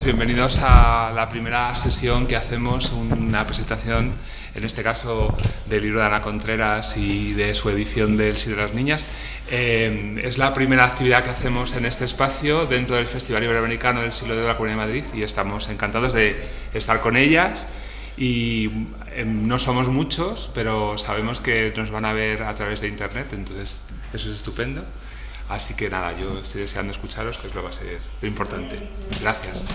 Bienvenidos a la primera sesión que hacemos, una presentación, en este caso, del libro de Ana Contreras y de su edición del Sí de las Niñas. Es la primera actividad que hacemos en este espacio dentro del Festival Iberoamericano del Siglo de la Comunidad de Madrid y estamos encantados de estar con ellas. Y no somos muchos, pero sabemos que nos van a ver a través de internet, entonces eso es estupendo. Así que nada, yo estoy deseando escucharos, que creo que va a ser lo importante. Gracias.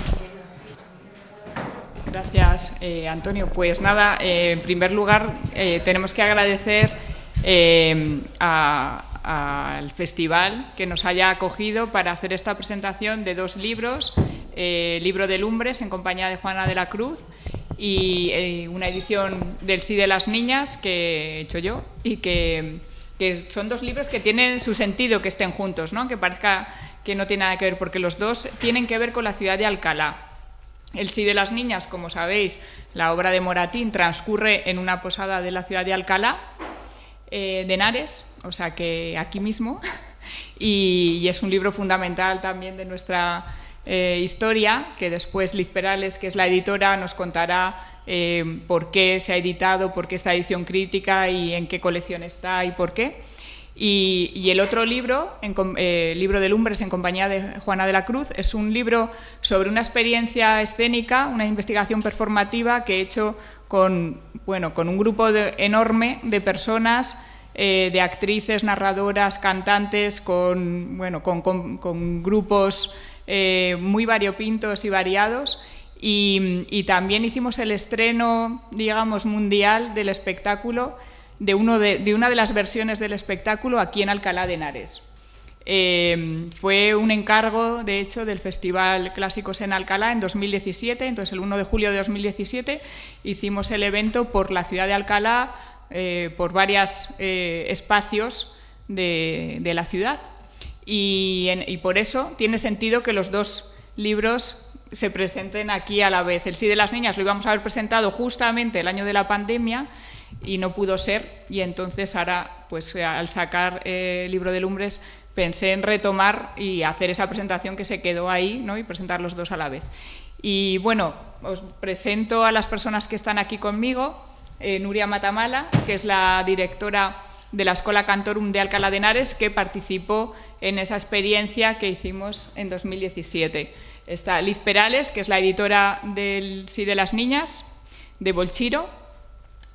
Gracias, Antonio. Pues nada, en primer lugar tenemos que agradecer al festival que nos haya acogido para hacer esta presentación de dos libros, Libro de Lumbres en compañía de Juana de la Cruz y una edición del Sí de las Niñas que he hecho yo y que son dos libros que tienen su sentido que estén juntos, ¿no? Que parezca que no tiene nada que ver, porque los dos tienen que ver con la ciudad de Alcalá. El Sí de las Niñas, como sabéis, la obra de Moratín transcurre en una posada de la ciudad de Alcalá, de Henares, o sea que aquí mismo, y es un libro fundamental también de nuestra historia, que después Liz Perales, que es la editora, nos contará por qué se ha editado, por qué esta edición crítica y en qué colección está y por qué. Y el otro libro, Libro de Lumbres en compañía de Juana de la Cruz, es un libro sobre una experiencia escénica, una investigación performativa que he hecho con un grupo enorme de personas, de actrices, narradoras, cantantes, con grupos muy variopintos y variados. Y también hicimos el estreno, digamos, mundial del espectáculo, de una de las versiones del espectáculo aquí en Alcalá de Henares. Fue un encargo, de hecho, del Festival Clásicos en Alcalá en 2017, entonces el 1 de julio de 2017 hicimos el evento por la ciudad de Alcalá, por varios espacios de la ciudad. Y por eso tiene sentido que los dos libros se presenten aquí a la vez. El Sí de las Niñas lo íbamos a haber presentado justamente el año de la pandemia y no pudo ser, y entonces ahora, pues al sacar el Libro de Lumbres, pensé en retomar y hacer esa presentación que se quedó ahí, ¿no? Y presentar los dos a la vez. Y bueno, os presento a las personas que están aquí conmigo. Nuria Matamala, que es la directora de la Escola Cantorum de Alcalá de Henares, que participó en esa experiencia que hicimos en 2017. Está Liz Perales, que es la editora del Sí de las Niñas, de Bolchiro,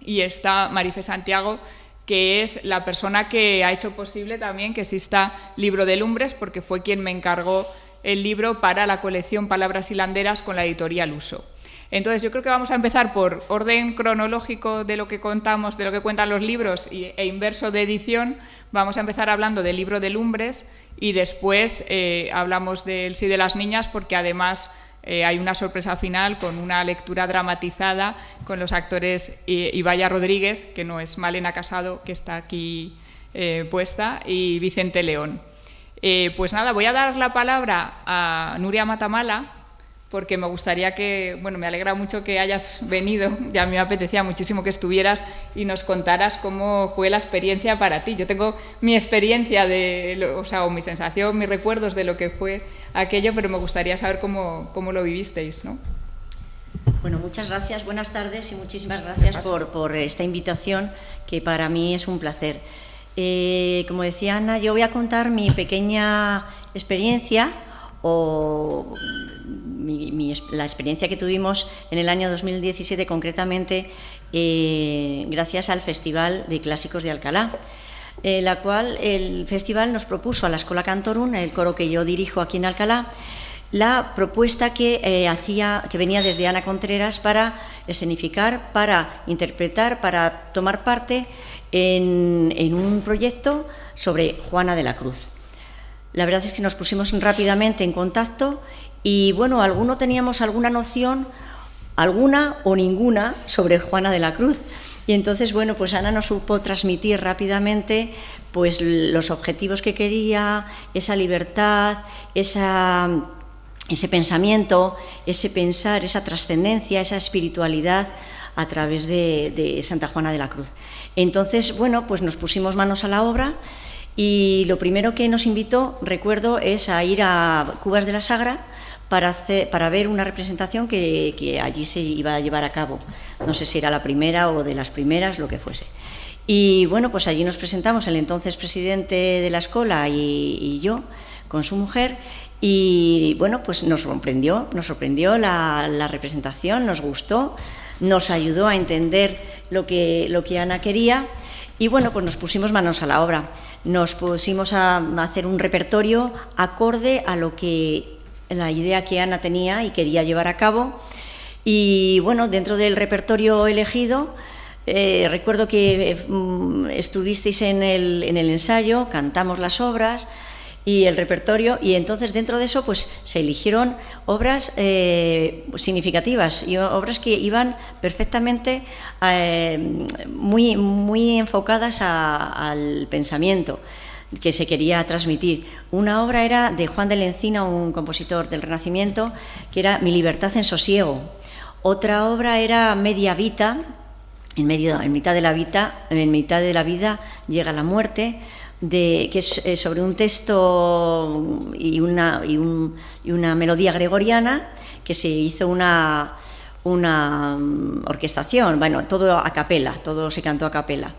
y está Marife Santiago, que es la persona que ha hecho posible también que exista Libro de Lumbres, porque fue quien me encargó el libro para la colección Palabras hilanderas con la editorial Uso. Entonces yo creo que vamos a empezar por orden cronológico de lo que contamos, de lo que cuentan los libros e inverso de edición. Vamos a empezar hablando del Libro de Lumbres y después hablamos del Sí de las Niñas, porque además hay una sorpresa final con una lectura dramatizada con los actores Ibaya Rodríguez, que no es Malena Casado, que está aquí puesta, y Vicente León. Pues nada, voy a dar la palabra a Nuria Matamala, porque me gustaría que, me alegra mucho que hayas venido, ya me apetecía muchísimo que estuvieras y nos contaras cómo fue la experiencia para ti. Yo tengo mi experiencia, o mi sensación, mis recuerdos de lo que fue aquello, pero me gustaría saber cómo lo vivisteis, ¿no? Bueno, muchas gracias, buenas tardes y muchísimas gracias por esta invitación, que para mí es un placer. Como decía Ana, yo voy a contar mi pequeña experiencia la experiencia que tuvimos en el año 2017 concretamente, gracias al Festival de Clásicos de Alcalá, la cual el festival nos propuso a la Escola Cantorum, el coro que yo dirijo aquí en Alcalá, la propuesta que venía desde Ana Contreras para escenificar, para interpretar, para tomar parte en un proyecto sobre Juana de la Cruz. La verdad es que nos pusimos rápidamente en contacto y, alguno teníamos alguna noción, alguna o ninguna, sobre Juana de la Cruz. Y entonces, pues Ana nos supo transmitir rápidamente pues los objetivos que quería, esa libertad, ese pensamiento, ese pensar, esa trascendencia, esa espiritualidad a través de Santa Juana de la Cruz. Entonces, pues nos pusimos manos a la obra. Y lo primero que nos invitó, recuerdo, es a ir a Cubas de la Sagra para ver una representación que allí se iba a llevar a cabo. No sé si era la primera o de las primeras, lo que fuese. Y bueno, pues allí nos presentamos el entonces presidente de la escuela y yo, con su mujer, y bueno, pues nos sorprendió la representación, nos gustó, nos ayudó a entender lo que Ana quería, y bueno, pues nos pusimos manos a la obra, nos pusimos a hacer un repertorio acorde a la idea que Ana tenía y quería llevar a cabo, y bueno, dentro del repertorio elegido, recuerdo que estuvisteis en el ensayo, cantamos las obras y el repertorio, y entonces dentro de eso pues se eligieron obras significativas y obras que iban perfectamente muy enfocadas al pensamiento que se quería transmitir. Una obra era de Juan de la Encina, un compositor del Renacimiento, que era Mi libertad en sosiego. Otra obra era Media Vita, en mitad de la vida llega la muerte, que es sobre un texto y una melodía gregoriana, que se hizo una orquestación, bueno, todo a capela, todo se cantó a capela,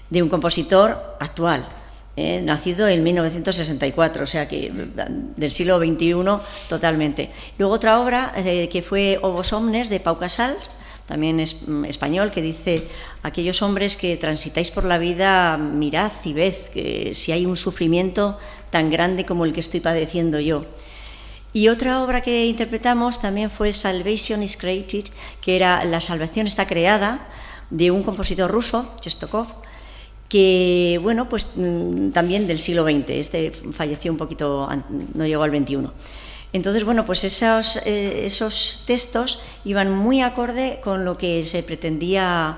de un compositor actual, nacido en 1964, o sea que del siglo XXI totalmente. Luego otra obra que fue Ovos Omnes, de Pau Casals, también es español, que dice: aquellos hombres que transitáis por la vida, mirad y ved que si hay un sufrimiento tan grande como el que estoy padeciendo yo. Y otra obra que interpretamos también fue Salvation is Created, que era La salvación está creada, de un compositor ruso, Chestokov, que, bueno, pues también del siglo XX, este falleció un poquito, no llegó al XXI. Entonces, bueno, pues esos textos iban muy acorde con lo que se pretendía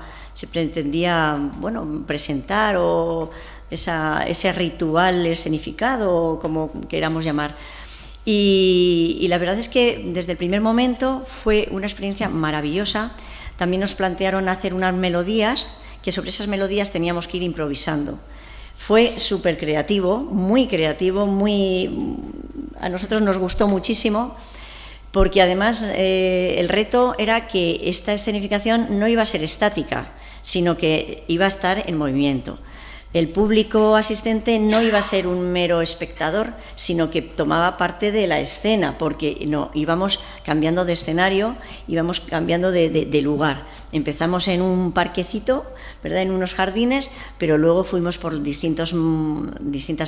bueno, presentar, o ese ritual escenificado, o como queramos llamar. Y la verdad es que desde el primer momento fue una experiencia maravillosa. También nos plantearon hacer unas melodías, que sobre esas melodías teníamos que ir improvisando. Fue súper creativo, a nosotros nos gustó muchísimo, porque además el reto era que esta escenificación no iba a ser estática, sino que iba a estar en movimiento. El público asistente no iba a ser un mero espectador, sino que tomaba parte de la escena, porque íbamos cambiando de escenario, íbamos cambiando de lugar. Empezamos en un parquecito, ¿verdad?, en unos jardines, pero luego fuimos por distintas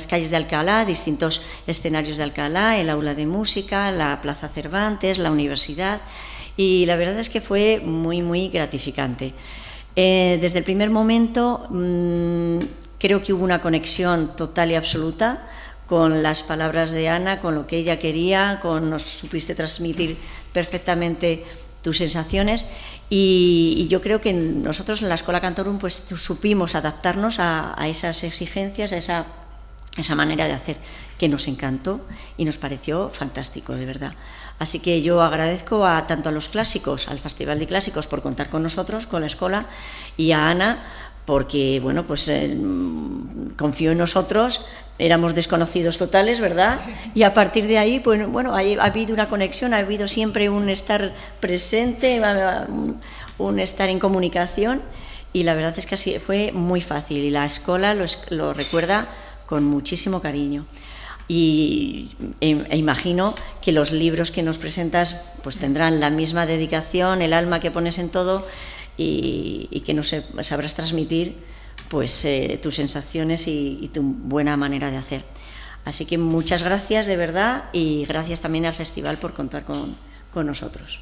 calles de Alcalá, distintos escenarios de Alcalá, el aula de música, la Plaza Cervantes, la universidad, y la verdad es que fue muy, muy gratificante. Desde el primer momento creo que hubo una conexión total y absoluta con las palabras de Ana, con lo que ella quería, nos supiste transmitir perfectamente tus sensaciones, y yo creo que nosotros en la Schola Cantorum pues supimos adaptarnos a esas exigencias, a esa manera de hacer, que nos encantó y nos pareció fantástico, de verdad. Así que yo agradezco tanto a los clásicos, al Festival de Clásicos, por contar con nosotros, con la escuela, y a Ana, porque, bueno, pues confió en nosotros, éramos desconocidos totales, ¿verdad? Y a partir de ahí, pues bueno, ha habido una conexión, ha habido siempre un estar presente, un estar en comunicación, y la verdad es que así fue muy fácil, y la escuela lo recuerda con muchísimo cariño. E imagino que los libros que nos presentas pues tendrán la misma dedicación, el alma que pones en todo, y que nos sabrás transmitir pues tus sensaciones y tu buena manera de hacer. Así que muchas gracias, de verdad, y gracias también al festival por contar con nosotros.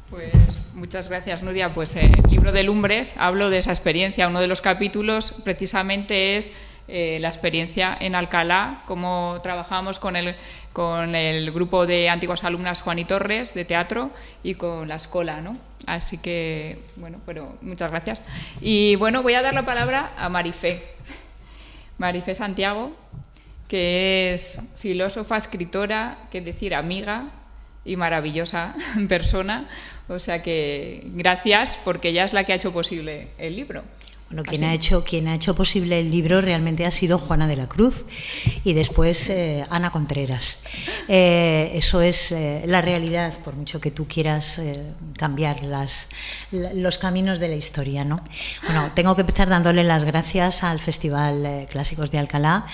Pues muchas gracias, Nuria. Pues el libro de Lumbres, hablo de esa experiencia. Uno de los capítulos precisamente es la experiencia en Alcalá, cómo trabajamos con el grupo de antiguas alumnas Juan y Torres de teatro y con la escuela, ¿no? Así que, bueno, pero muchas gracias. Y bueno, voy a dar la palabra a Marifé Santiago, que es filósofa, escritora, que decir, amiga y maravillosa persona. O sea que gracias, porque ella es la que ha hecho posible el libro. Bueno, quien ha hecho posible el libro realmente ha sido Juana de la Cruz y después Ana Contreras. Eso es la realidad, por mucho que tú quieras cambiar los caminos de la historia, ¿no? Bueno, tengo que empezar dándole las gracias al Festival Clásicos de Alcalá,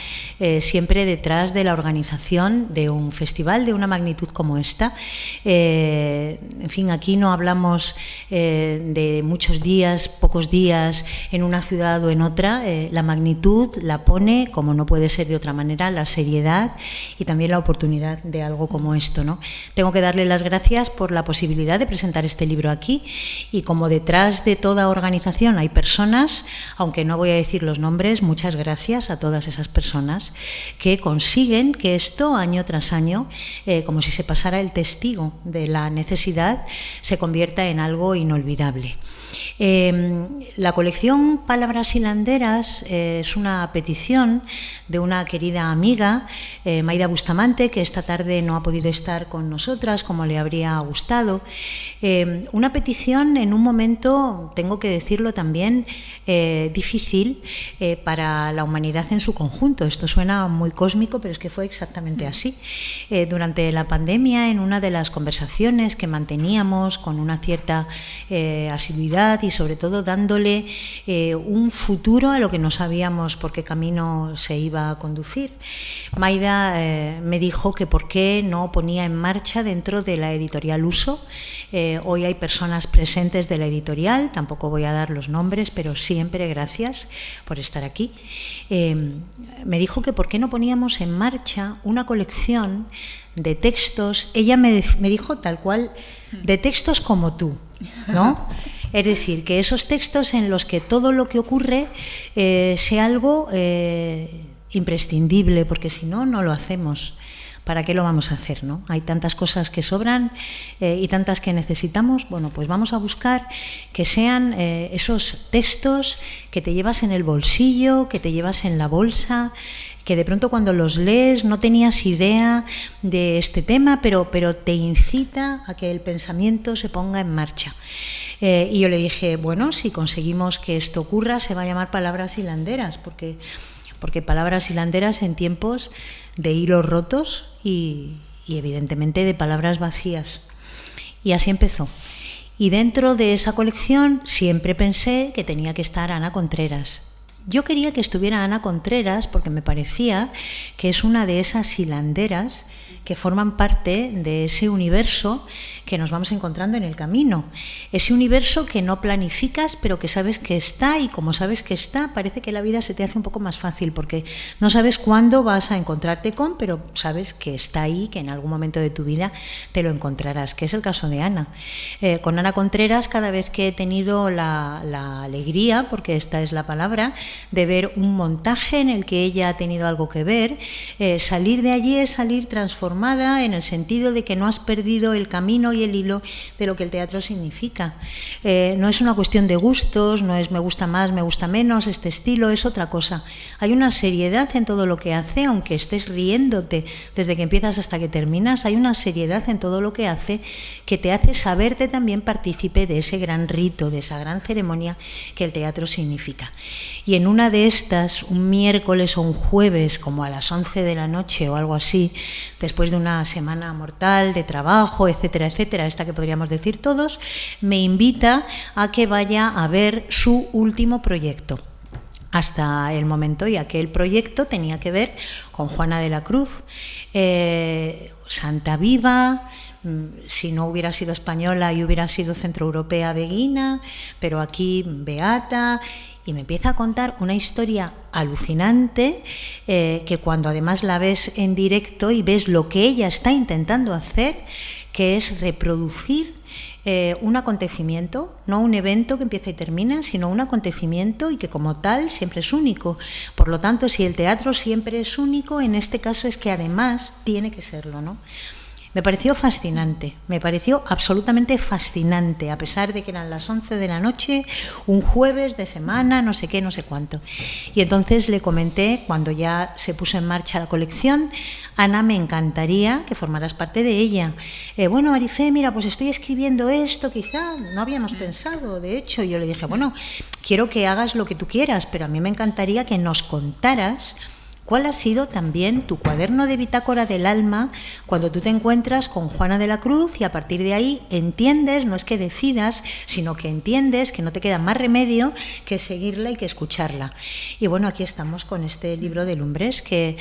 siempre detrás de la organización de un festival de una magnitud como esta. En fin, aquí no hablamos de muchos días, pocos días, en una ciudad o en otra. La magnitud la pone, como no puede ser de otra manera, la seriedad y también la oportunidad de algo como esto, ¿no? Tengo que darle las gracias por la posibilidad de presentar este libro aquí, y como detrás de toda organización hay personas, aunque no voy a decir los nombres, muchas gracias a todas esas personas que consiguen que esto año tras año, como si se pasara el testigo de la necesidad, se convierta en algo inolvidable. La colección Palabras hilanderas es una petición de una querida amiga, Maida Bustamante, que esta tarde no ha podido estar con nosotras como le habría gustado. Una petición en un momento, tengo que decirlo también, difícil para la humanidad en su conjunto. Esto suena muy cósmico, pero es que fue exactamente así. Durante la pandemia, en una de las conversaciones que manteníamos con una cierta asiduidad y sobre todo dándole un futuro a lo que no sabíamos por qué camino se iba a conducir, Maida me dijo que por qué no ponía en marcha dentro de la editorial Uso. Hoy hay personas presentes de la editorial, tampoco voy a dar los nombres, pero siempre gracias por estar aquí. Me dijo que por qué no poníamos en marcha una colección de textos, ella me dijo tal cual, de textos como tú, ¿no? Es decir, que esos textos en los que todo lo que ocurre sea algo imprescindible, porque si no, no lo hacemos. ¿Para qué lo vamos a hacer, no? Hay tantas cosas que sobran y tantas que necesitamos. Bueno, pues vamos a buscar que sean esos textos que te llevas en el bolsillo, que te llevas en la bolsa, que de pronto cuando los lees no tenías idea de este tema, pero te incita a que el pensamiento se ponga en marcha. Y yo le dije, bueno, si conseguimos que esto ocurra, se va a llamar Palabras hilanderas, porque palabras hilanderas en tiempos de hilos rotos y evidentemente de palabras vacías. Y así empezó. Y dentro de esa colección siempre pensé que tenía que estar Ana Contreras. Yo quería que estuviera Ana Contreras porque me parecía que es una de esas hilanderas que forman parte de ese universo que nos vamos encontrando en el camino. Ese universo que no planificas, pero que sabes que está, y como sabes que está, parece que la vida se te hace un poco más fácil, porque no sabes cuándo vas a encontrarte con, pero sabes que está ahí, que en algún momento de tu vida te lo encontrarás, que es el caso de Ana. Con Ana Contreras, cada vez que he tenido la alegría, porque esta es la palabra, de ver un montaje en el que ella ha tenido algo que ver, salir de allí es salir transformada, en el sentido de que no has perdido el camino y el hilo de lo que el teatro significa. No es una cuestión de gustos, no es me gusta más, me gusta menos, este estilo es otra cosa. Hay una seriedad en todo lo que hace, aunque estés riéndote desde que empiezas hasta que terminas, hay una seriedad en todo lo que hace que te hace saberte también partícipe de ese gran rito, de esa gran ceremonia que el teatro significa. Y en una de estas, un miércoles o un jueves, como a las 11 de la noche o algo así, después de una semana mortal de trabajo, etcétera, etcétera, esta que podríamos decir todos, me invita a que vaya a ver su último proyecto. Hasta el momento, y aquel proyecto tenía que ver con Juana de la Cruz, Santa Viva. Si no hubiera sido española y hubiera sido centroeuropea, beguina, pero aquí beata. Y me empieza a contar una historia alucinante que cuando además la ves en directo y ves lo que ella está intentando hacer, que es reproducir un acontecimiento, no un evento que empieza y termina, sino un acontecimiento y que como tal siempre es único. Por lo tanto, si el teatro siempre es único, en este caso es que además tiene que serlo, ¿no? Me pareció fascinante, me pareció absolutamente fascinante, a pesar de que eran las 11 de la noche, un jueves de semana, no sé qué, no sé cuánto. Y entonces le comenté, cuando ya se puso en marcha la colección: Ana, me encantaría que formaras parte de ella. Bueno, Marifé, mira, pues estoy escribiendo esto, quizá no habíamos pensado, de hecho. Yo le dije, bueno, quiero que hagas lo que tú quieras, pero a mí me encantaría que nos contaras ¿cuál ha sido también tu cuaderno de bitácora del alma cuando tú te encuentras con Juana de la Cruz y a partir de ahí entiendes, no es que decidas, sino que entiendes que no te queda más remedio que seguirla y que escucharla? Y bueno, aquí estamos con este libro de Lumbres que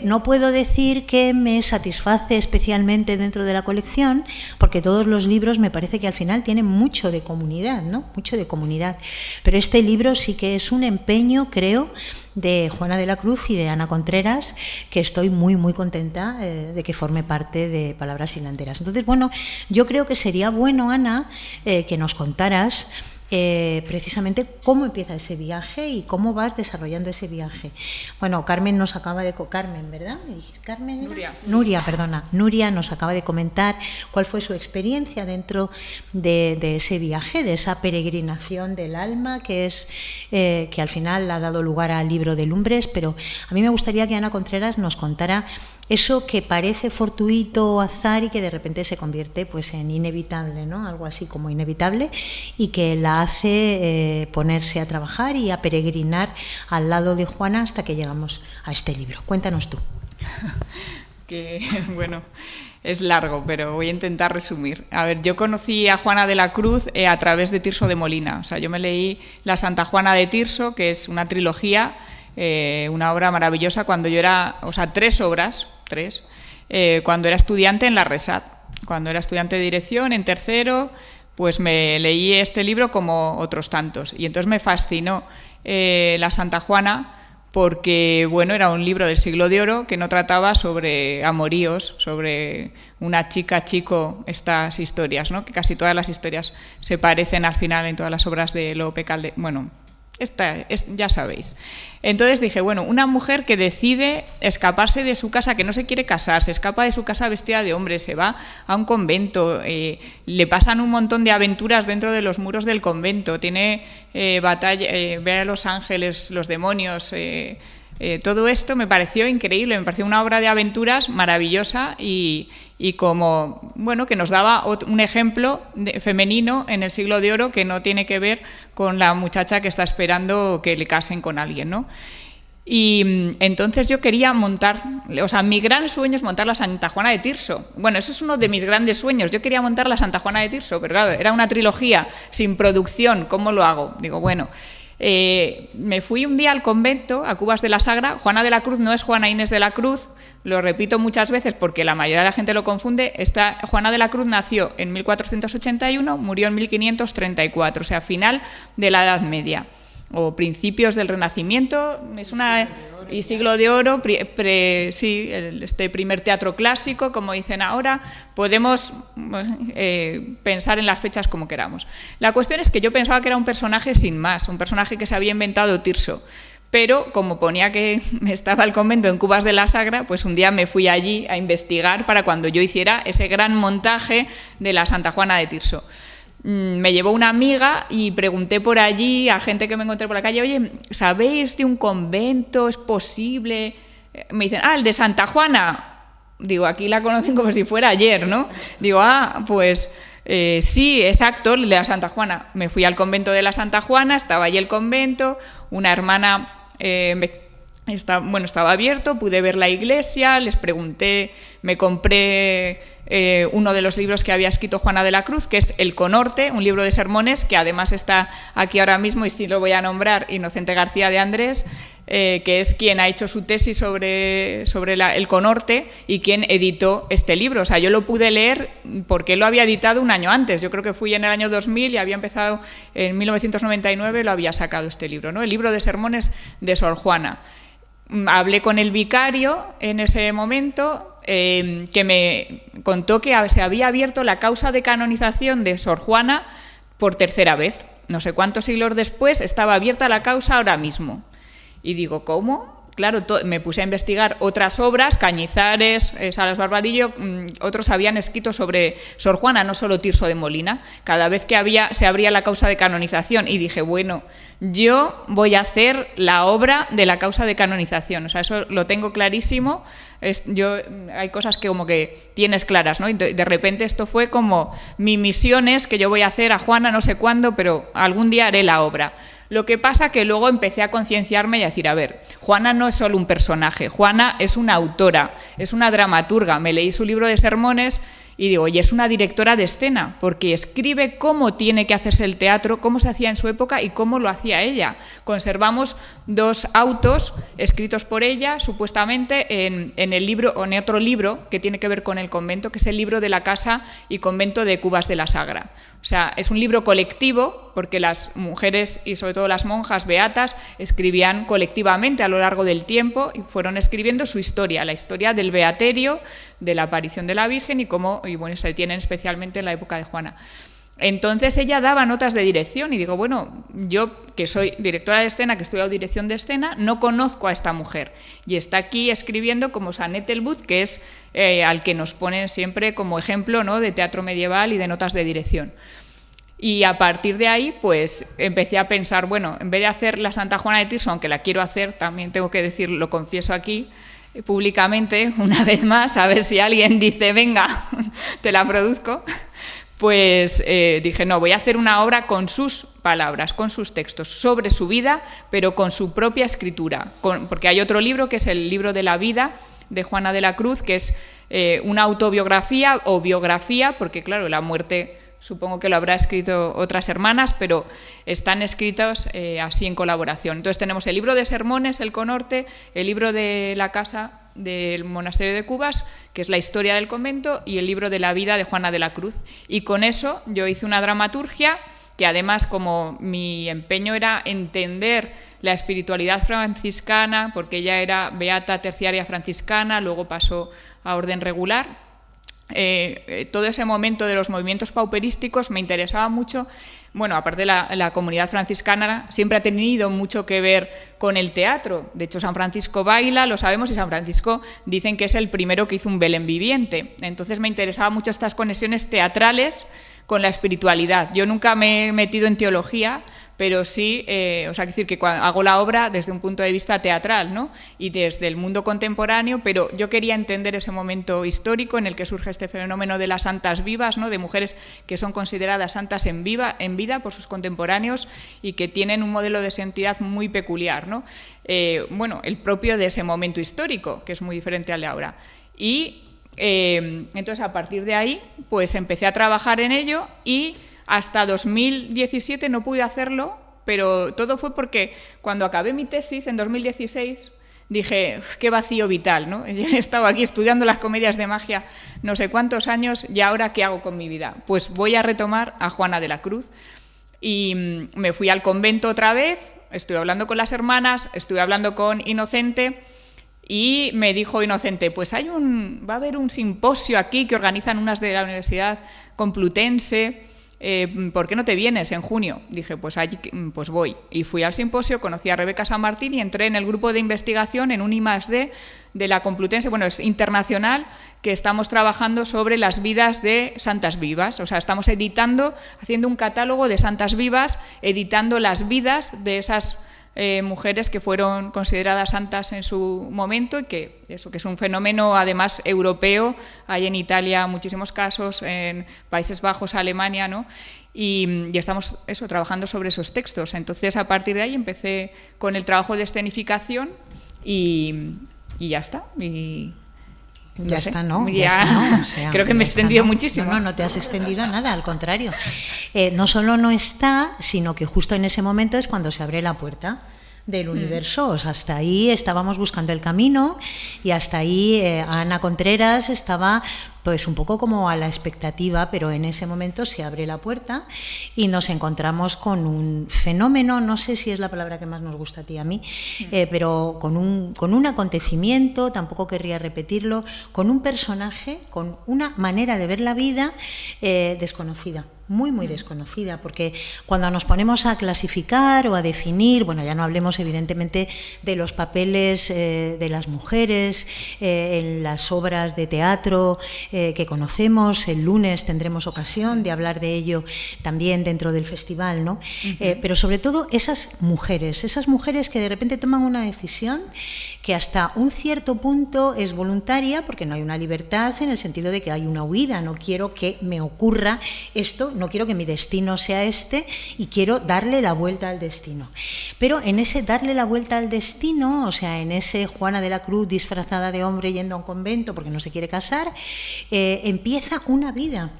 no puedo decir que me satisface especialmente dentro de la colección, porque todos los libros me parece que al final tienen mucho de comunidad, ¿no? Mucho de comunidad. Pero este libro sí que es un empeño, creo, de Juana de la Cruz y de Ana Contreras, que estoy muy, muy contenta de que forme parte de Palabras Hilanderas. Entonces, bueno, yo creo que sería bueno, Ana, que nos contaras precisamente cómo empieza ese viaje y cómo vas desarrollando ese viaje. Bueno, Carmen nos acaba de... Carmen, ¿verdad? ¿Carmen? Nuria, perdona. Nuria nos acaba de comentar cuál fue su experiencia dentro de ese viaje, de esa peregrinación del alma, que es que al final ha dado lugar al libro de Lumbres, pero a mí me gustaría que Ana Contreras nos contara eso que parece fortuito, azar y que de repente se convierte pues en inevitable, ¿no? Algo así como inevitable, y que la hace ponerse a trabajar y a peregrinar al lado de Juana hasta que llegamos a este libro. Cuéntanos tú. Que bueno, es largo, pero voy a intentar resumir. A ver, yo conocí a Juana de la Cruz a través de Tirso de Molina. O sea, yo me leí La Santa Juana de Tirso, que es una trilogía, una obra maravillosa cuando yo era, o sea, tres, cuando era estudiante en la RESAT. Cuando era estudiante de dirección, en tercero, pues me leí este libro como otros tantos. Y entonces me fascinó La Santa Juana, porque bueno, era un libro del Siglo de Oro que no trataba sobre amoríos, sobre una chica-chico, estas historias, ¿no? Que casi todas las historias se parecen al final en todas las obras de Lope Calderón. Bueno, ya sabéis. Entonces dije, bueno, una mujer que decide escaparse de su casa, que no se quiere casar, se escapa de su casa vestida de hombre, se va a un convento, le pasan un montón de aventuras dentro de los muros del convento, tiene batalla, ve a los ángeles, los demonios, todo esto me pareció increíble, me pareció una obra de aventuras maravillosa y como, bueno, que nos daba un ejemplo femenino en el Siglo de Oro que no tiene que ver con la muchacha que está esperando que le casen con alguien, ¿no? Y entonces yo quería montar, o sea, mi gran sueño es montar la Santa Juana de Tirso. Bueno, eso es uno de mis grandes sueños. Yo quería montar la Santa Juana de Tirso, pero claro, era una trilogía sin producción. ¿Cómo lo hago? Digo, bueno... me fui un día al convento, a Cubas de la Sagra. Juana de la Cruz no es Juana Inés de la Cruz, lo repito muchas veces porque la mayoría de la gente lo confunde. Juana de la Cruz nació en 1481, murió en 1534, o sea, final de la Edad Media o principios del Renacimiento, es una y Siglo de Oro, sí, este primer teatro clásico, como dicen ahora. Podemos pensar en las fechas como queramos. La cuestión es que yo pensaba que era un personaje sin más, un personaje que se había inventado Tirso, pero como ponía que estaba el convento en Cubas de la Sagra, pues un día me fui allí a investigar para cuando yo hiciera ese gran montaje de la Santa Juana de Tirso. Me llevó una amiga y pregunté por allí a gente que me encontré por la calle, oye, ¿sabéis de un convento? ¿Es posible? Me dicen, el de Santa Juana. Digo, aquí la conocen como si fuera ayer, ¿no? Digo, pues sí, exacto, el de la Santa Juana. Me fui al convento de la Santa Juana, estaba allí el convento, una hermana... estaba abierto, pude ver la iglesia, les pregunté, me compré uno de los libros que había escrito Juana de la Cruz, que es El Conorte, un libro de sermones que además está aquí ahora mismo y sí lo voy a nombrar, Inocente García de Andrés, que es quien ha hecho su tesis sobre el Conorte y quien editó este libro. O sea, yo lo pude leer porque él lo había editado un año antes. Yo creo que fui en el año 2000 y había empezado en 1999, lo había sacado este libro, ¿no? El libro de sermones de Sor Juana. Hablé con el vicario en ese momento, que me contó que se había abierto la causa de canonización de Sor Juana por tercera vez. No sé cuántos siglos después estaba abierta la causa ahora mismo. Y digo, ¿cómo? claro, me puse a investigar otras obras, Cañizares, Salas Barbadillo, otros habían escrito sobre Sor Juana, no solo Tirso de Molina, cada vez que se abría la causa de canonización, y dije, bueno, yo voy a hacer la obra de la causa de canonización, o sea, eso lo tengo clarísimo. Hay cosas que como que tienes claras, ¿no? Y de repente esto fue como mi misión es que yo voy a hacer a Juana no sé cuándo, pero algún día haré la obra. Lo que pasa que luego empecé a concienciarme y a decir, a ver, Juana no es solo un personaje, Juana es una autora, es una dramaturga. Me leí su libro de sermones y digo, oye, es una directora de escena, porque escribe cómo tiene que hacerse el teatro, cómo se hacía en su época y cómo lo hacía ella. Conservamos 2 autos escritos por ella, supuestamente, en el libro, o en otro libro que tiene que ver con el convento, que es el libro de la Casa y Convento de Cubas de la Sagra. O sea, es un libro colectivo, porque las mujeres y sobre todo las monjas beatas escribían colectivamente a lo largo del tiempo y fueron escribiendo su historia, la historia del beaterio, de la aparición de la Virgen y bueno, se tienen especialmente en la época de Juana. Entonces ella daba notas de dirección y digo, bueno, yo que soy directora de escena, que he estudiado dirección de escena, no conozco a esta mujer y está aquí escribiendo como Sanet Ethelbud, que es al que nos ponen siempre como ejemplo, ¿no?, de teatro medieval y de notas de dirección. Y a partir de ahí, pues empecé a pensar, bueno, en vez de hacer la Santa Juana de Tirso, aunque la quiero hacer, también tengo que decir, lo confieso aquí públicamente, una vez más, a ver si alguien dice, venga, te la produzco, pues dije, no, voy a hacer una obra con sus palabras, con sus textos, sobre su vida, pero con su propia escritura, porque hay otro libro que es el libro de la vida de Juana de la Cruz, que es una autobiografía o biografía, porque claro, la muerte supongo que lo habrá escrito otras hermanas, pero están escritos así en colaboración. Entonces tenemos el libro de sermones, el Conorte, el libro de la Casa del Monasterio de Cubas, que es la historia del convento, y el libro de la vida de Juana de la Cruz. Y con eso yo hice una dramaturgia que además, como mi empeño era entender la espiritualidad franciscana, porque ella era beata terciaria franciscana, luego pasó a orden regular, todo ese momento de los movimientos pauperísticos me interesaba mucho. Bueno, aparte la comunidad franciscana siempre ha tenido mucho que ver con el teatro. De hecho, San Francisco baila, lo sabemos, y San Francisco dicen que es el primero que hizo un Belén viviente. Entonces me interesaban mucho estas conexiones teatrales con la espiritualidad. Yo nunca me he metido en teología, pero sí, o sea, decir que cuando hago la obra desde un punto de vista teatral, ¿no?, y desde el mundo contemporáneo, pero yo quería entender ese momento histórico en el que surge este fenómeno de las santas vivas, ¿no?, de mujeres que son consideradas santas en vida por sus contemporáneos y que tienen un modelo de santidad muy peculiar, ¿no? Bueno, el propio de ese momento histórico, que es muy diferente al de ahora. Y entonces, a partir de ahí, pues empecé a trabajar en ello y hasta 2017 no pude hacerlo, pero todo fue porque cuando acabé mi tesis en 2016 dije, qué vacío vital, ¿no? He estado aquí estudiando las comedias de magia no sé cuántos años y ahora ¿qué hago con mi vida? Pues voy a retomar a Juana de la Cruz y me fui al convento otra vez, estuve hablando con las hermanas, estuve hablando con Inocente y me dijo Inocente, pues va a haber un simposio aquí que organizan unas de la Universidad Complutense, ¿por qué no te vienes en junio? Dije, pues allí pues voy. Y fui al simposio, conocí a Rebeca San Martín y entré en el grupo de investigación en un I+D de la Complutense, bueno, es internacional, que estamos trabajando sobre las vidas de santas vivas. O sea, estamos haciendo un catálogo de santas vivas, editando las vidas de esas mujeres que fueron consideradas santas en su momento y que es un fenómeno además europeo. Hay en Italia muchísimos casos, en Países Bajos, Alemania, ¿no? Y estamos trabajando sobre esos textos. Entonces, a partir de ahí empecé con el trabajo de escenificación y ya está. Ya está, ¿no? O sea, creo que me he extendido muchísimo. No te has extendido nada, al contrario. No solo no está, sino que justo en ese momento es cuando se abre la puerta del universo. O sea, hasta ahí estábamos buscando el camino y hasta ahí Ana Contreras estaba Pues un poco como a la expectativa, pero en ese momento se abre la puerta y nos encontramos con un fenómeno, no sé si es la palabra que más nos gusta a ti y a mí, pero con un acontecimiento, tampoco querría repetirlo, con un personaje, con una manera de ver la vida desconocida. Muy desconocida, porque cuando nos ponemos a clasificar o a definir, bueno, ya no hablemos evidentemente de los papeles de las mujeres en las obras de teatro que conocemos, el lunes tendremos ocasión de hablar de ello también dentro del festival, ¿no? Pero sobre todo esas mujeres que de repente toman una decisión que hasta un cierto punto es voluntaria, porque no hay una libertad en el sentido de que hay una huida, no quiero que me ocurra esto, no quiero que mi destino sea este y quiero darle la vuelta al destino. Pero en ese darle la vuelta al destino, o sea, en ese Juana de la Cruz disfrazada de hombre yendo a un convento porque no se quiere casar, empieza una vida.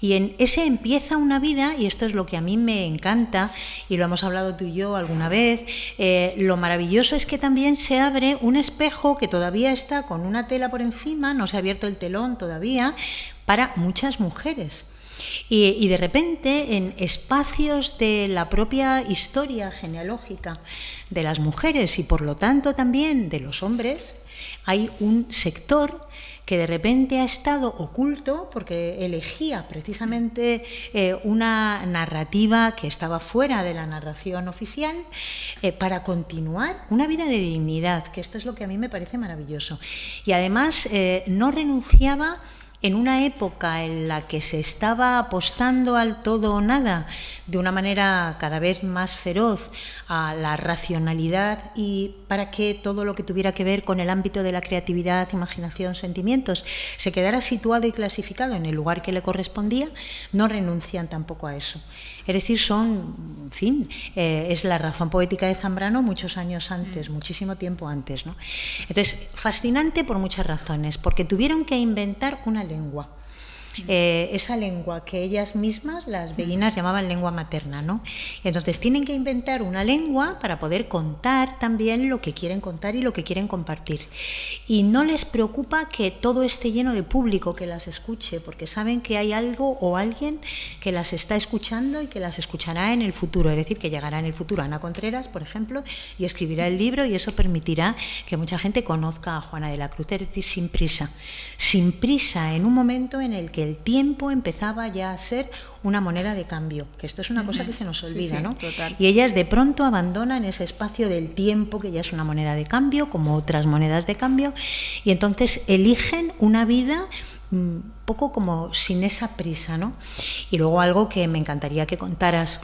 Y en ese empieza una vida, y esto es lo que a mí me encanta, y lo hemos hablado tú y yo alguna vez, lo maravilloso es que también se abre un espejo que todavía está con una tela por encima, no se ha abierto el telón todavía, para muchas mujeres. Y de repente, en espacios de la propia historia genealógica de las mujeres y por lo tanto también de los hombres, hay un sector que de repente ha estado oculto porque elegía precisamente una narrativa que estaba fuera de la narración oficial para continuar una vida de dignidad, que esto es lo que a mí me parece maravilloso. Y además no renunciaba en una época en la que se estaba apostando al todo o nada de una manera cada vez más feroz a la racionalidad y para que todo lo que tuviera que ver con el ámbito de la creatividad, imaginación, sentimientos se quedara situado y clasificado en el lugar que le correspondía, no renuncian tampoco a eso. Es decir, son, en fin, es la razón poética de Zambrano muchos años antes, muchísimo tiempo antes, ¿no? Entonces, fascinante por muchas razones, porque tuvieron que inventar una lengua. Esa lengua que ellas mismas, las beguinas, llamaban lengua materna, ¿no? Entonces tienen que inventar una lengua para poder contar también lo que quieren contar y lo que quieren compartir. Y no les preocupa que todo esté lleno de público que las escuche, porque saben que hay algo o alguien que las está escuchando y que las escuchará en el futuro. Es decir, que llegará en el futuro Ana Contreras, por ejemplo, y escribirá el libro, y eso permitirá que mucha gente conozca a Juana de la Cruz. Es decir, sin prisa, en un momento en el que el tiempo empezaba ya a ser una moneda de cambio, que esto es una cosa que se nos olvida, ¿no? Total. Y ellas de pronto abandonan ese espacio del tiempo, que ya es una moneda de cambio, como otras monedas de cambio, y entonces eligen una vida poco como sin esa prisa, ¿no? Y luego algo que me encantaría que contaras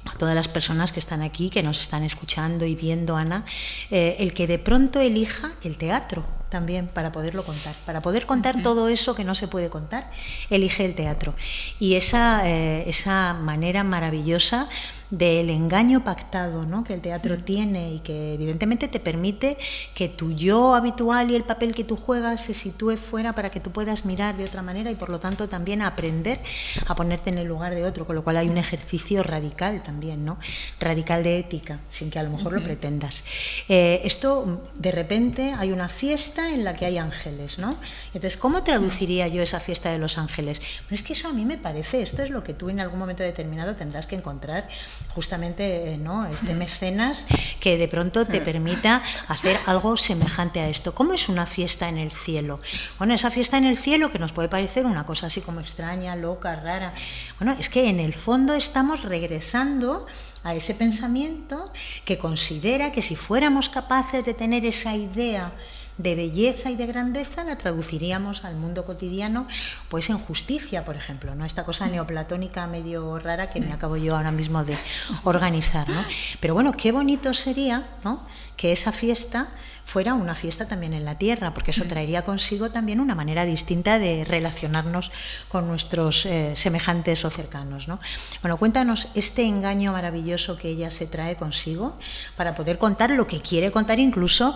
a todas las personas que están aquí, que nos están escuchando y viendo, Ana, el que de pronto elija el teatro también para poderlo contar, para poder contar todo eso que no se puede contar, elige el teatro. Y esa manera maravillosa del engaño pactado, ¿no?, que el teatro tiene y que evidentemente te permite que tu yo habitual y el papel que tú juegas se sitúe fuera para que tú puedas mirar de otra manera y por lo tanto también aprender a ponerte en el lugar de otro, con lo cual hay un ejercicio radical también, ¿no?, radical de ética, sin que a lo mejor lo pretendas. Esto, de repente, hay una fiesta en la que hay ángeles, ¿no? Entonces, ¿cómo traduciría yo esa fiesta de los ángeles? Pero es que eso a mí me parece, esto es lo que tú en algún momento determinado tendrás que encontrar justamente, ¿no?, este mecenas que de pronto te permita hacer algo semejante a esto. ¿Cómo es una fiesta en el cielo? Bueno, esa fiesta en el cielo, que nos puede parecer una cosa así como extraña, loca, rara, bueno, es que en el fondo estamos regresando a ese pensamiento que considera que si fuéramos capaces de tener esa idea de belleza y de grandeza, la traduciríamos al mundo cotidiano, pues en justicia, por ejemplo, ¿no? Esta cosa neoplatónica medio rara que me acabo yo ahora mismo de organizar, ¿no? Pero bueno, qué bonito sería, ¿no?, que esa fiesta fuera una fiesta también en la tierra, porque eso traería consigo también una manera distinta de relacionarnos con nuestros semejantes o cercanos, ¿no? Bueno, cuéntanos este engaño maravilloso que ella se trae consigo para poder contar lo que quiere contar, incluso,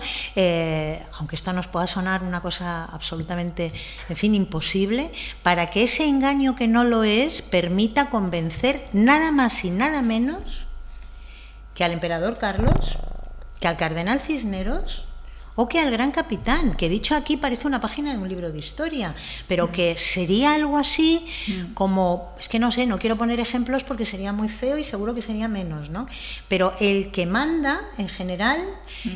aunque esto nos pueda sonar una cosa absolutamente, en fin, imposible, para que ese engaño que no lo es permita convencer nada más y nada menos que al emperador Carlos, que al cardenal Cisneros o que al Gran Capitán, que dicho aquí parece una página de un libro de historia, pero que sería algo así como, es que no sé, no quiero poner ejemplos porque sería muy feo y seguro que sería menos, ¿no? Pero el que manda en general,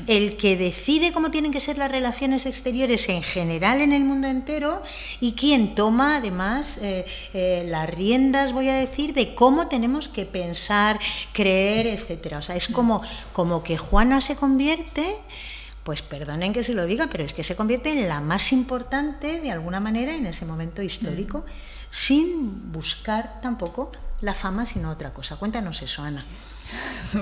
el que decide cómo tienen que ser las relaciones exteriores en general en el mundo entero, y quien toma además las riendas, voy a decir, de cómo tenemos que pensar, creer, etcétera. O sea, es como que Juana se convierte, pues perdonen que se lo diga, pero es que se convierte en la más importante de alguna manera en ese momento histórico, sin buscar tampoco la fama, sino otra cosa. Cuéntanos eso, Ana.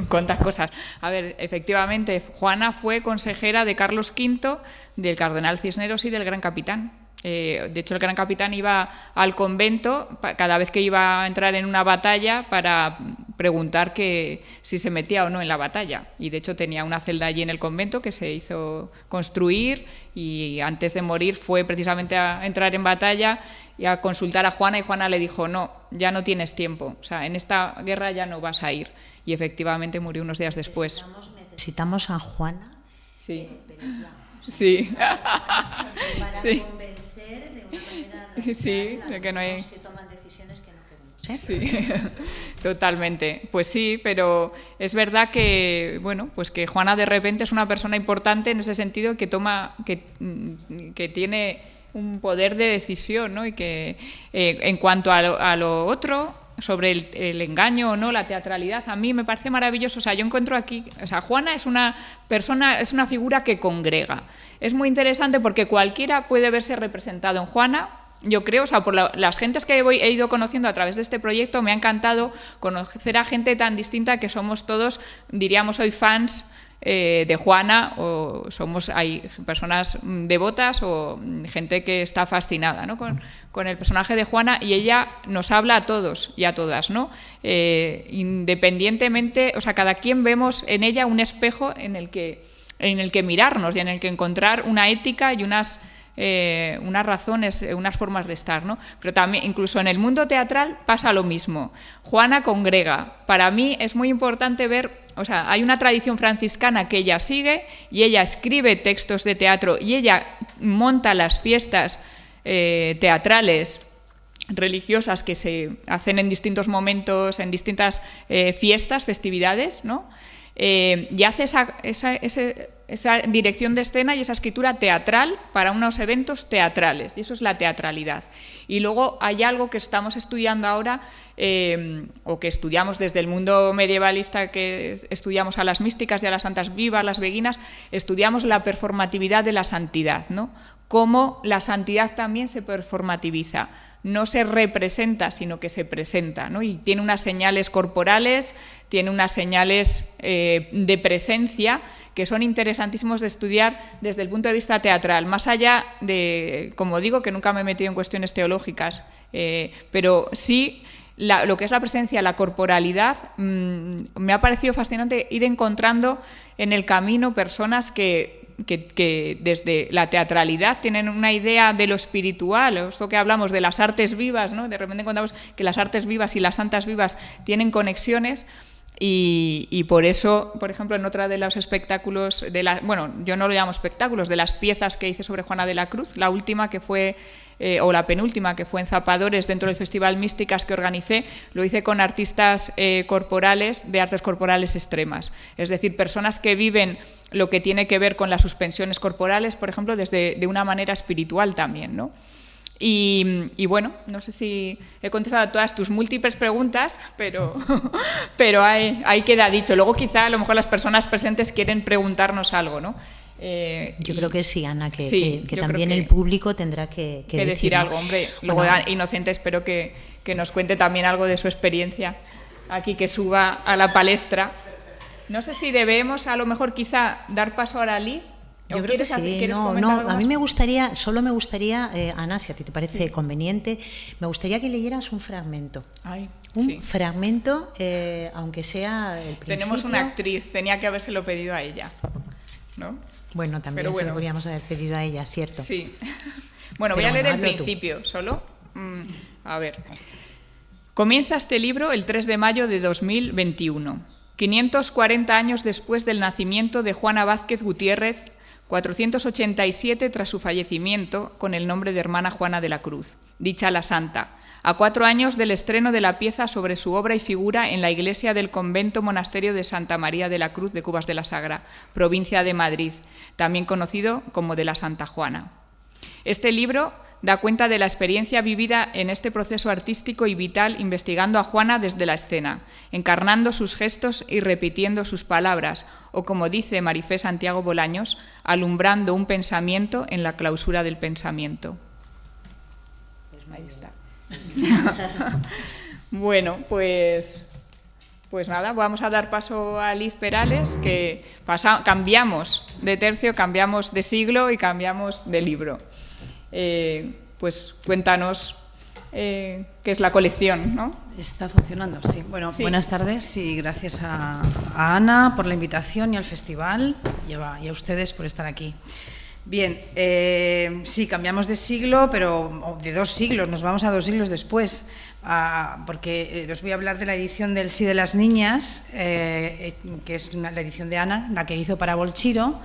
Cuántas cosas. A ver, efectivamente, Juana fue consejera de Carlos V, del cardenal Cisneros y del Gran Capitán. De hecho, el Gran Capitán iba al convento cada vez que iba a entrar en una batalla para preguntar si se metía o no en la batalla. Y de hecho tenía una celda allí en el convento que se hizo construir, y antes de morir fue precisamente a entrar en batalla y a consultar a Juana, y Juana le dijo: no, ya no tienes tiempo, o sea, en esta guerra ya no vas a ir. Y efectivamente murió unos días después. Necesitamos a Juana. Sí. Sí. Para sí. convencer de una manera radical, sí, de que no hay... que toman decisiones que no queremos, ¿eh? Sí, totalmente. Pues sí, pero es verdad que, bueno, pues que Juana de repente es una persona importante en ese sentido, que tiene un poder de decisión, ¿no? Y que en cuanto a lo otro, sobre el engaño o no, la teatralidad, a mí me parece maravilloso. O sea, yo encuentro aquí, o sea, Juana es una persona, es una figura que congrega. Es muy interesante porque cualquiera puede verse representado en Juana. Yo creo, o sea, por las gentes que he ido conociendo a través de este proyecto, me ha encantado conocer a gente tan distinta, que somos todos, diríamos hoy, fans de Juana, o hay personas devotas o gente que está fascinada, ¿no? con el personaje de Juana, y ella nos habla a todos y a todas, ¿no? Independientemente, o sea, cada quien vemos en ella un espejo en el que mirarnos y en el que encontrar una ética y unas razones, unas formas de estar, ¿no? Pero también, incluso en el mundo teatral pasa lo mismo. Juana congrega. Para mí es muy importante ver, o sea, hay una tradición franciscana que ella sigue, y ella escribe textos de teatro, y ella monta las fiestas teatrales religiosas que se hacen en distintos momentos, en distintas fiestas, festividades, ¿no? Y hace esa dirección de escena y esa escritura teatral para unos eventos teatrales, y eso es la teatralidad. Y luego hay algo que estamos estudiando ahora, o que estudiamos desde el mundo medievalista, que estudiamos a las místicas y a las santas vivas, las beguinas, estudiamos la performatividad de la santidad, ¿no? Cómo la santidad también se performativiza. No se representa, sino que se presenta, ¿no? Y tiene unas señales corporales, tiene unas señales de presencia que son interesantísimos de estudiar desde el punto de vista teatral, más allá de, como digo, que nunca me he metido en cuestiones teológicas, pero sí lo que es la presencia, la corporalidad. Me ha parecido fascinante ir encontrando en el camino personas que desde la teatralidad tienen una idea de lo espiritual, esto que hablamos de las artes vivas, ¿no? De repente encontramos que las artes vivas y las santas vivas tienen conexiones, y por eso, por ejemplo, en otra de los espectáculos, bueno, yo no lo llamo espectáculos, de las piezas que hice sobre Juana de la Cruz, la última que fue, o la penúltima, que fue en Zapadores, dentro del Festival Místicas que organicé, lo hice con artistas corporales, de artes corporales extremas, es decir, personas que viven lo que tiene que ver con las suspensiones corporales, por ejemplo, de una manera espiritual también, ¿no? Y bueno, no sé si he contestado a todas tus múltiples preguntas, pero ahí queda dicho. Luego quizá a lo mejor las personas presentes quieren preguntarnos algo, ¿no? Yo creo que sí, Ana, que sí, también el público tendrá que decir algo, hombre. Luego Inocente espero que nos cuente también algo de su experiencia aquí, que suba a la palestra. No sé si debemos a lo mejor quizá dar paso ahora a Liz. Yo creo que sí. A mí me gustaría, Ana, si a ti te parece conveniente, me gustaría que leyeras un fragmento. Fragmento, aunque sea el principio. Tenemos una actriz, tenía que habérselo pedido a ella, ¿no? Bueno, también se lo podríamos haber pedido a ella, ¿cierto? Sí. Bueno, voy a leer el principio solo. A ver. Comienza este libro el 3 de mayo de 2021. 540 años después del nacimiento de Juana Vázquez Gutiérrez, 487 tras su fallecimiento con el nombre de Hermana Juana de la Cruz, dicha la Santa, a 4 años del estreno de la pieza sobre su obra y figura en la iglesia del convento monasterio de Santa María de la Cruz de Cubas de la Sagra, provincia de Madrid, también conocido como de la Santa Juana. Este libro da cuenta de la experiencia vivida en este proceso artístico y vital, investigando a Juana desde la escena, encarnando sus gestos y repitiendo sus palabras, o como dice Marifé Santiago Bolaños, alumbrando un pensamiento en la clausura del pensamiento. Ahí está. Bueno, pues nada, vamos a dar paso a Liz Perales, que cambiamos de tercio, cambiamos de siglo y cambiamos de libro. Pues cuéntanos qué es la colección, ¿no? Está funcionando, sí. Bueno, sí. Buenas tardes y gracias a Ana por la invitación y al festival y a ustedes por estar aquí. Bien, sí, cambiamos de siglo, pero de 2 siglos, nos vamos a 2 siglos después, porque os voy a hablar de la edición del Sí de las Niñas, que es la edición de Ana, la que hizo para Bolchiro,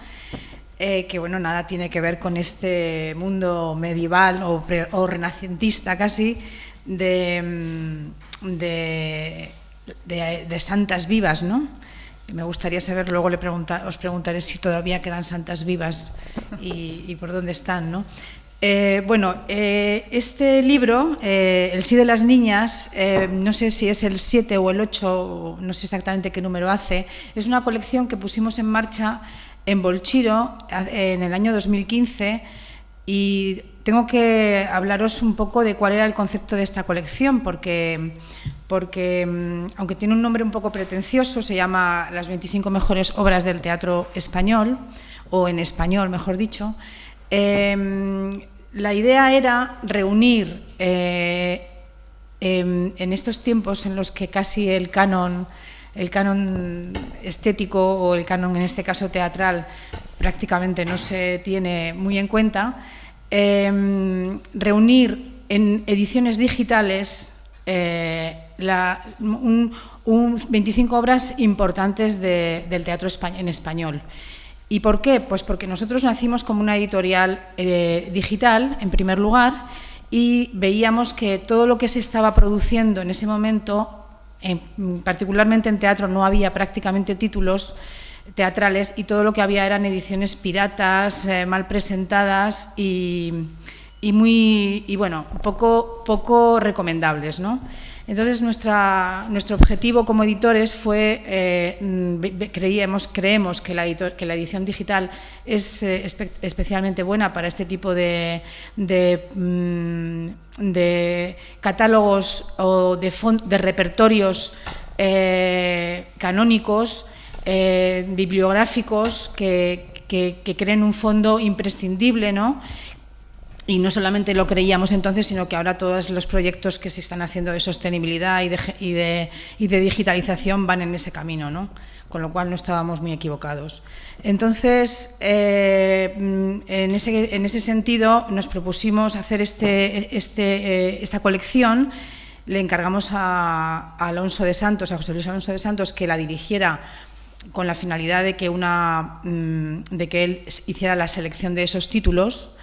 que bueno, nada tiene que ver con este mundo medieval o renacentista casi de santas vivas, ¿no? Me gustaría saber, luego os preguntaré si todavía quedan santas vivas y por dónde están, ¿no? Este libro, El Sí de las Niñas, no sé si es el 7 o el 8, no sé exactamente qué número hace, es una colección que pusimos en marcha en Bolchiro en el año 2015 y tengo que hablaros un poco de cuál era el concepto de esta colección, porque aunque tiene un nombre un poco pretencioso, se llama Las 25 mejores obras del teatro español, o en español, mejor dicho. La idea era reunir, en estos tiempos en los que casi el canon estético o el canon, en este caso teatral, prácticamente no se tiene muy en cuenta, reunir en ediciones digitales 25 obras importantes del teatro en español. ¿Y por qué? Pues porque nosotros nacimos como una editorial digital, en primer lugar, y veíamos que todo lo que se estaba produciendo en ese momento, particularmente en teatro, no había prácticamente títulos teatrales y todo lo que había eran ediciones piratas, mal presentadas y poco recomendables, ¿no? Entonces nuestro objetivo como editores fue, creemos que la edición digital es especialmente buena para este tipo de catálogos o de repertorios canónicos, bibliográficos que creen un fondo imprescindible, ¿no? Y no solamente lo creíamos entonces, sino que ahora todos los proyectos que se están haciendo de sostenibilidad y de digitalización van en ese camino, ¿no? Con lo cual no estábamos muy equivocados. Entonces, en ese sentido, nos propusimos hacer esta colección. Le encargamos a Alonso de Santos, a José Luis Alonso de Santos, que la dirigiera con la finalidad de que él hiciera la selección de esos títulos.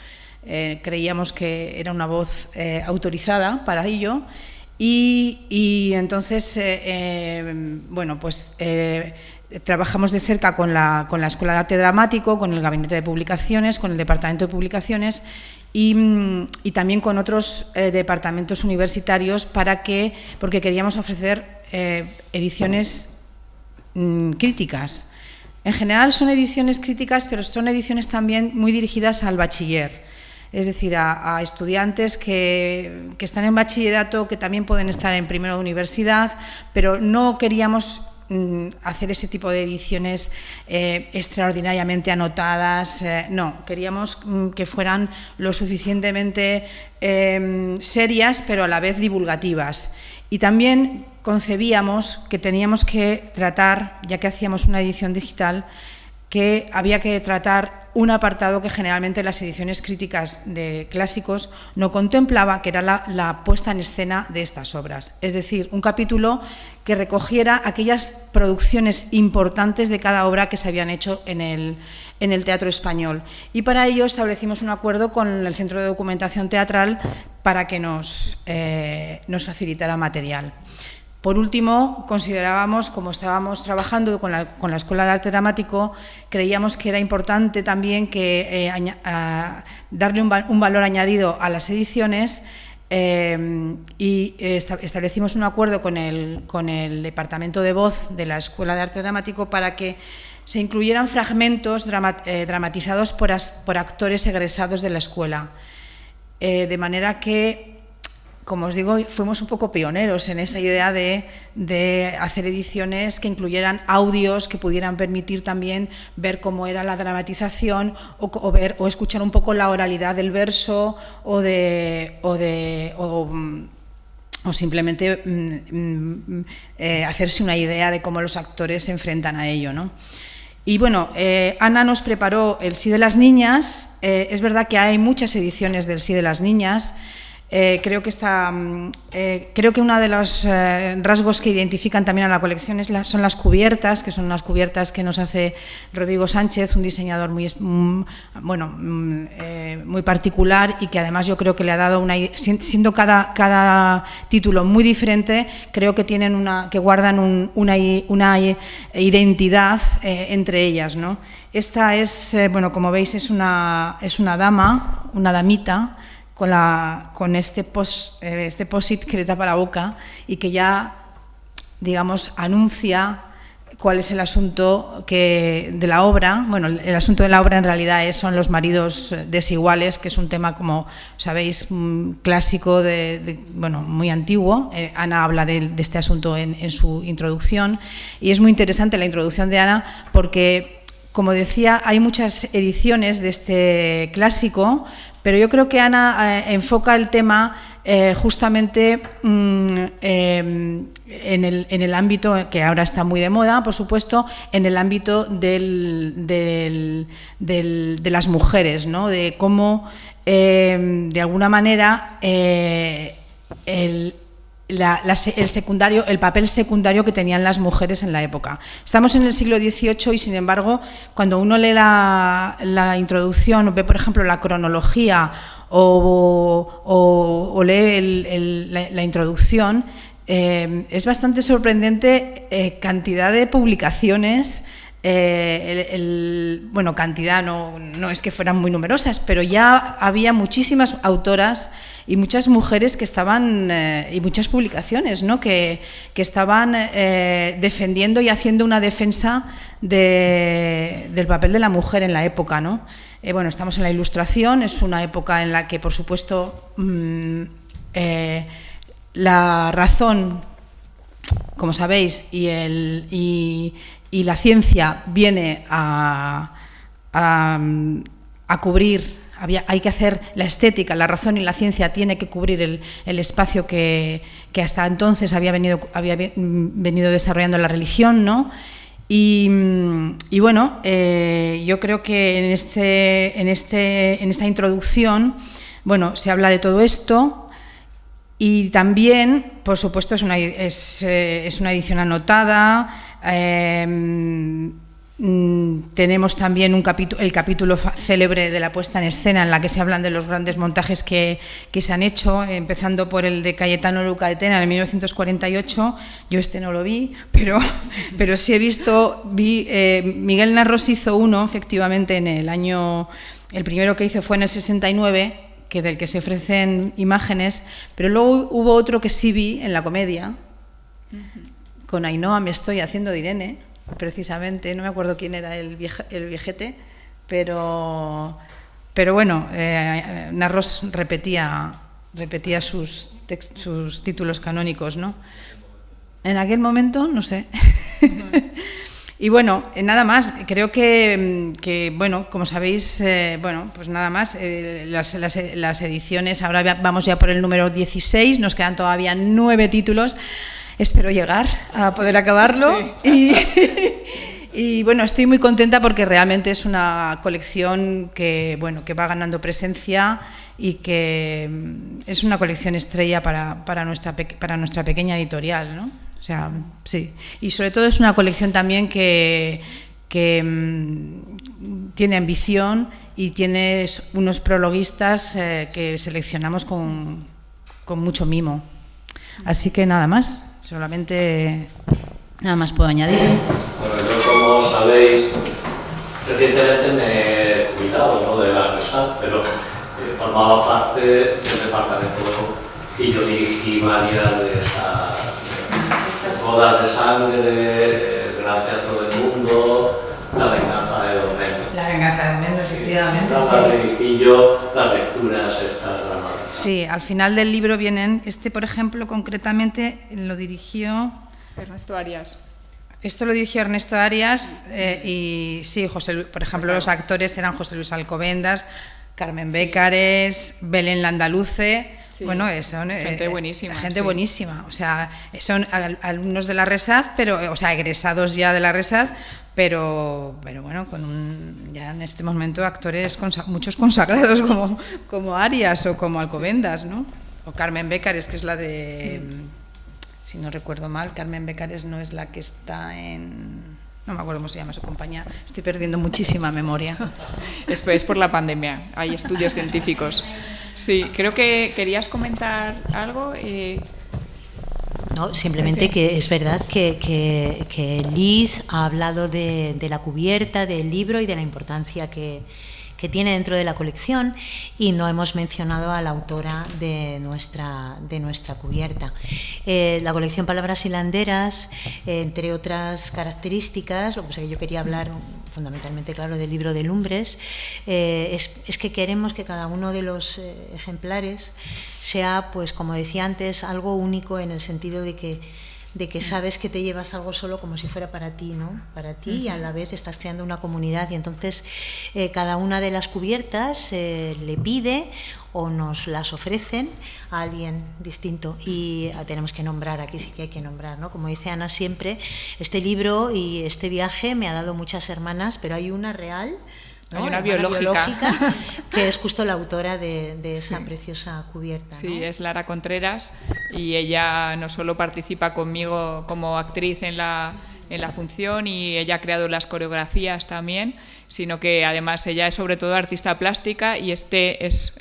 Creíamos que era una voz autorizada para ello y entonces trabajamos de cerca con la Escuela de Arte Dramático, con el Gabinete de Publicaciones, con el Departamento de Publicaciones y también con otros departamentos universitarios porque queríamos ofrecer ediciones críticas. En general son ediciones críticas, pero son ediciones también muy dirigidas al bachiller. Es decir, a estudiantes que están en bachillerato, que también pueden estar en primero de universidad, pero no queríamos hacer ese tipo de ediciones extraordinariamente anotadas, no, queríamos que fueran lo suficientemente serias, pero a la vez divulgativas. Y también concebíamos que teníamos que tratar, ya que hacíamos una edición digital, que había que tratar un apartado que generalmente las ediciones críticas de clásicos no contemplaba, que era la puesta en escena de estas obras. Es decir, un capítulo que recogiera aquellas producciones importantes de cada obra que se habían hecho en el teatro español. Y para ello establecimos un acuerdo con el Centro de Documentación Teatral para que nos facilitara material. Por último, considerábamos, como estábamos trabajando con la Escuela de Arte Dramático, creíamos que era importante también darle un valor añadido a las ediciones y establecimos un acuerdo con el Departamento de Voz de la Escuela de Arte Dramático para que se incluyeran fragmentos dramatizados por actores egresados de la escuela. De manera que, como os digo, fuimos un poco pioneros en esa idea de hacer ediciones que incluyeran audios que pudieran permitir también ver cómo era la dramatización o escuchar un poco la oralidad del verso o simplemente hacerse una idea de cómo los actores se enfrentan a ello, ¿no? Y bueno, Ana nos preparó el Sí de las Niñas. Es verdad que hay muchas ediciones del Sí de las Niñas. Creo que uno de los rasgos que identifican también a la colección son las cubiertas, que son unas cubiertas que nos hace Rodrigo Sánchez, un diseñador muy particular, y que además yo creo que le ha dado siendo cada título muy diferente, creo que que guardan una identidad entre ellas, ¿no? Esta es, como veis, es una dama, una damita, con este post-it que le tapa la boca y que ya, digamos, anuncia cuál es el asunto de la obra. Bueno, el asunto de la obra en realidad son los maridos desiguales, que es un tema, como sabéis, clásico, muy antiguo. Ana habla de este asunto en su introducción, y es muy interesante la introducción de Ana porque, como decía, hay muchas ediciones de este clásico, pero yo creo que Ana enfoca el tema justamente en el ámbito que ahora está muy de moda, por supuesto, en el ámbito de las mujeres, ¿no? De cómo, de alguna manera, el papel secundario que tenían las mujeres en la época. Estamos en el siglo XVIII y, sin embargo, cuando uno lee la introducción, ve, por ejemplo, la cronología o lee la introducción, es bastante sorprendente cantidad de publicaciones. Cantidad no es que fueran muy numerosas, pero ya había muchísimas autoras y muchas mujeres que estaban, y muchas publicaciones, ¿no? que estaban defendiendo y haciendo una defensa del papel de la mujer en la época, ¿no? Estamos en la Ilustración, es una época en la que, por supuesto, la razón, como sabéis, y la ciencia viene a cubrir. Hay que hacer la estética, la razón y la ciencia tiene que cubrir el espacio que hasta entonces había venido desarrollando la religión, ¿no? Y yo creo que en esta introducción, se habla de todo esto, y también, por supuesto, es una edición anotada. Tenemos también el capítulo célebre de la puesta en escena, en la que se hablan de los grandes montajes que se han hecho, empezando por el de Cayetano Luca de Tena en 1948. Yo no lo vi, pero sí vi Miguel Narros hizo uno, efectivamente, el primero que hizo fue en el 69, del que se ofrecen imágenes, pero luego hubo otro que sí vi en La Comedia, con Ainhoa Me estoy haciendo de Irene, precisamente, no me acuerdo quién era el viejete, pero Narros repetía sus títulos canónicos, ¿no? En aquel momento, no sé. Y nada más, creo que como sabéis, pues nada más, las ediciones, ahora vamos ya por el número 16, nos quedan todavía 9 títulos. Espero llegar a poder acabarlo. Sí. Y bueno, estoy muy contenta porque realmente es una colección que, bueno, que va ganando presencia y que es una colección estrella para nuestra pequeña editorial, ¿no? O sea, sí. Y sobre todo es una colección también que tiene ambición y tiene unos prologuistas que seleccionamos con mucho mimo. Así que nada más, solamente nada más puedo añadir. Bueno, yo, como sabéis, recientemente me he jubilado, ¿no?, de la RESAC, pero formaba parte del departamento y yo dirigí varias de esas bodas de sangre, el Gran Teatro del Mundo, La venganza de Don Mendo. La venganza de Mendo, efectivamente. Las dirigí yo, las lecturas estas dramáticas. Sí, al final del libro vienen, por ejemplo, concretamente lo dirigió Ernesto Arias. Esto lo dirigió Ernesto Arias y sí, por ejemplo, los actores eran José Luis Alcobendas, Carmen Bécares, Belén Landaluce. Sí, bueno, son gente buenísima. Gente sí. buenísima, o sea, son alumnos de la RESAD, pero, o sea, egresados ya de la RESAD, pero bueno, ya en este momento actores muchos consagrados como Arias o como Alcobendas, ¿no? O Carmen Bécares, que es la de, si no recuerdo mal, Carmen Bécares no es la que está en, no me acuerdo cómo se llama su compañía, estoy perdiendo muchísima memoria. Es por la pandemia, hay estudios científicos. Sí, creo que querías comentar algo. No, simplemente que es verdad que Liz ha hablado de la cubierta del libro y de la importancia que tiene dentro de la colección, y no hemos mencionado a la autora de nuestra cubierta. La colección Palabras hilanderas, entre otras características, lo que pasa es que yo quería hablar fundamentalmente, claro, del libro de Lumbres, es que queremos que cada uno de los ejemplares sea, pues como decía antes, algo único, en el sentido de que sabes que te llevas algo solo como si fuera para ti, ¿no? Para ti, y a la vez estás creando una comunidad, y entonces cada una de las cubiertas le pide o nos las ofrecen a alguien distinto, y tenemos que nombrar, aquí sí que hay que nombrar, ¿no? Como dice Ana siempre, este libro y este viaje me ha dado muchas hermanas, pero hay una real, ¿no? Hay una biológica que es justo la autora de esa preciosa cubierta, ¿no? Sí, es Lara Contreras, y ella no solo participa conmigo como actriz en la función, y ella ha creado las coreografías también, sino que además ella es sobre todo artista plástica, y este es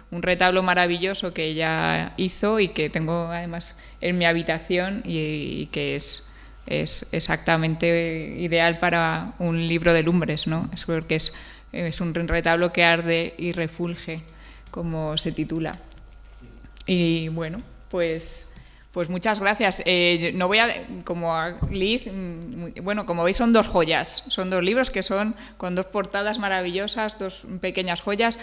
un retablo maravilloso que ella hizo y que tengo además en mi habitación, y que es exactamente ideal para un libro de Lumbres, ¿no? Es porque es un retablo que arde y refulge, como se titula. Y bueno, pues muchas gracias. No voy a, como a Liz, bueno, como veis son dos joyas, son dos libros que son con dos portadas maravillosas, dos pequeñas joyas.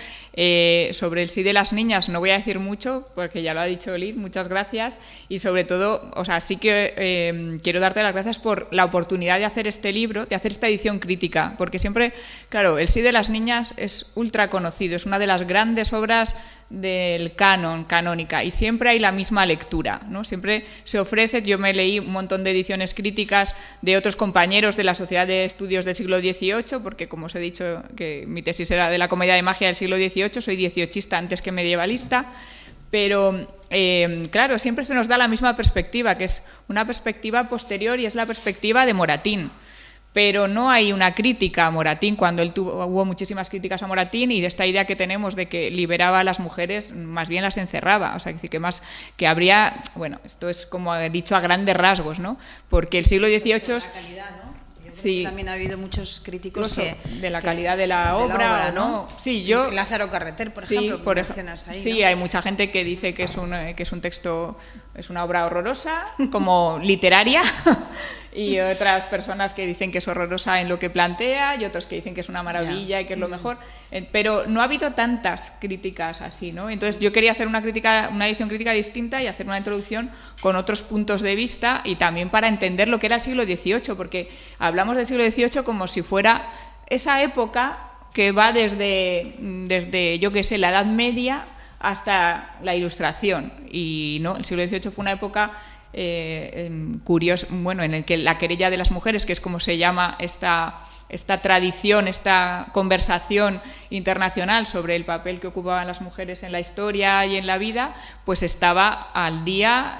Sobre el sí de las niñas no voy a decir mucho, porque ya lo ha dicho Liz, muchas gracias, y sobre todo, o sea, sí que quiero darte las gracias por la oportunidad de hacer este libro, de hacer esta edición crítica, porque siempre, claro, el sí de las niñas es ultra conocido, es una de las grandes obras del canónica, y siempre hay la misma lectura, ¿no? Siempre se ofrece, yo me leí un montón de ediciones críticas de otros compañeros de la Sociedad de Estudios del siglo XVIII, porque como os he dicho que mi tesis era de la comedia de magia del siglo XVIII, soy dieciochista antes que medievalista, pero claro, siempre se nos da la misma perspectiva, que es una perspectiva posterior, y es la perspectiva de Moratín. Pero no hay una crítica a Moratín, cuando hubo muchísimas críticas a Moratín, y de esta idea que tenemos de que liberaba a las mujeres, más bien las encerraba, o sea, que habría, bueno, esto es como he dicho a grandes rasgos, ¿no? Porque el siglo XVIII... Sí. También ha habido muchos críticos de la calidad de la obra, ¿no? Sí, yo Lázaro Carreter, por ejemplo, por mencionas ahí, sí, ¿no? Hay mucha gente que dice que es un texto, es una obra horrorosa, como literaria, y otras personas que dicen que es horrorosa en lo que plantea, y otros que dicen que es una maravilla y que es lo mejor, pero no ha habido tantas críticas así, ¿no? Entonces yo quería hacer una edición crítica distinta, y hacer una introducción con otros puntos de vista, y también para entender lo que era el siglo XVIII, porque hablamos del siglo XVIII como si fuera esa época que va desde yo qué sé, la Edad Media hasta la Ilustración, y no, el siglo XVIII fue una época curioso, bueno, en el que la querella de las mujeres, que es como se llama esta tradición, esta conversación internacional sobre el papel que ocupaban las mujeres en la historia y en la vida, pues estaba al día,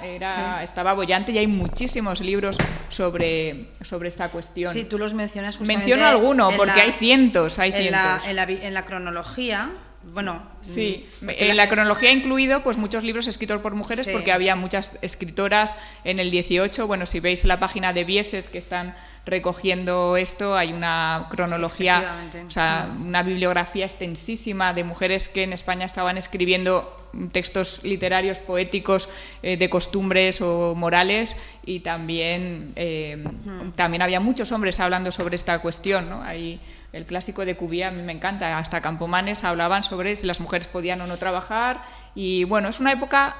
estaba bollante, y hay muchísimos libros sobre esta cuestión. Sí, tú los mencionas justamente. Menciono alguno, porque hay cientos. En la cronología, bueno... Sí, en la cronología ha incluido pues muchos libros escritos por mujeres, sí, porque había muchas escritoras en el 18. Bueno, si veis la página de Bieses, que están recogiendo esto, hay una cronología, sí, o sea, una bibliografía extensísima de mujeres que en España estaban escribiendo textos literarios, poéticos, de costumbres o morales, y también había muchos hombres hablando sobre esta cuestión, ¿no? Hay el clásico de Cuvier, a mí me encanta, hasta Campomanes hablaban sobre si las mujeres podían o no trabajar, y bueno, es una época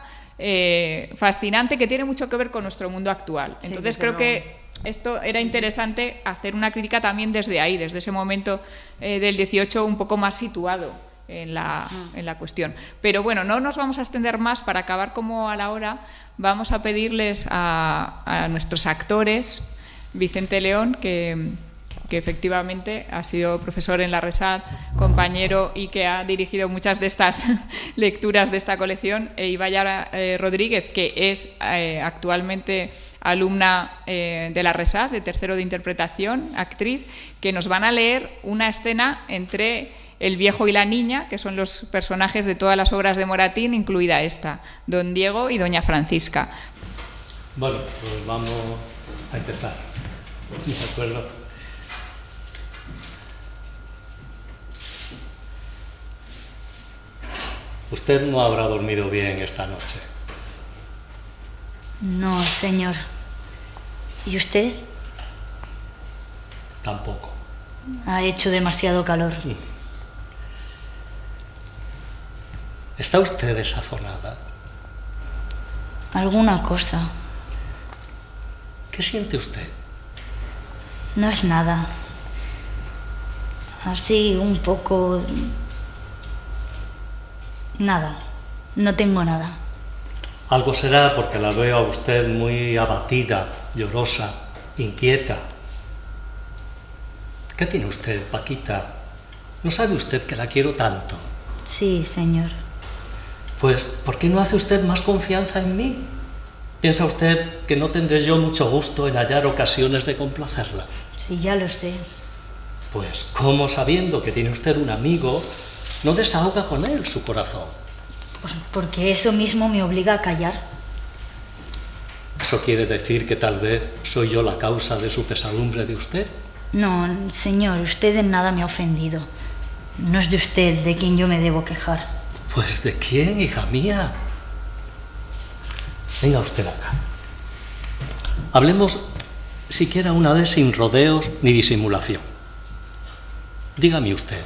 fascinante que tiene mucho que ver con nuestro mundo actual. Entonces creo que esto era interesante hacer una crítica también desde ahí, desde ese momento del 18 un poco más situado en la cuestión. Pero bueno, no nos vamos a extender más. Para acabar como a la hora, vamos a pedirles a nuestros actores, Vicente León, que efectivamente ha sido profesor en la RESAD, compañero, y que ha dirigido muchas de estas lecturas de esta colección, e Ibayara Rodríguez, que es actualmente alumna de la RESAD, de tercero de interpretación, actriz, que nos van a leer una escena entre el viejo y la niña, que son los personajes de todas las obras de Moratín, incluida esta, Don Diego y Doña Francisca. Bueno, pues vamos a empezar. ¿De acuerdo? Usted no habrá dormido bien esta noche. No, señor. ¿Y usted? Tampoco. Ha hecho demasiado calor. ¿Está usted desazonada? Alguna cosa. ¿Qué siente usted? No es nada. Así, un poco... Nada. No tengo nada. Algo será porque la veo a usted muy abatida, llorosa, inquieta. ¿Qué tiene usted, Paquita? ¿No sabe usted que la quiero tanto? Sí, señor. Pues, ¿por qué no hace usted más confianza en mí? ¿Piensa usted que no tendré yo mucho gusto en hallar ocasiones de complacerla? Sí, ya lo sé. Pues, ¿cómo, sabiendo que tiene usted un amigo, no desahoga con él su corazón? Pues porque eso mismo me obliga a callar. ¿Eso quiere decir que tal vez soy yo la causa de su pesadumbre de usted? No, señor, usted en nada me ha ofendido. No es de usted de quien yo me debo quejar. Pues, ¿de quién, hija mía? Venga usted acá. Hablemos siquiera una vez sin rodeos ni disimulación. Dígame usted,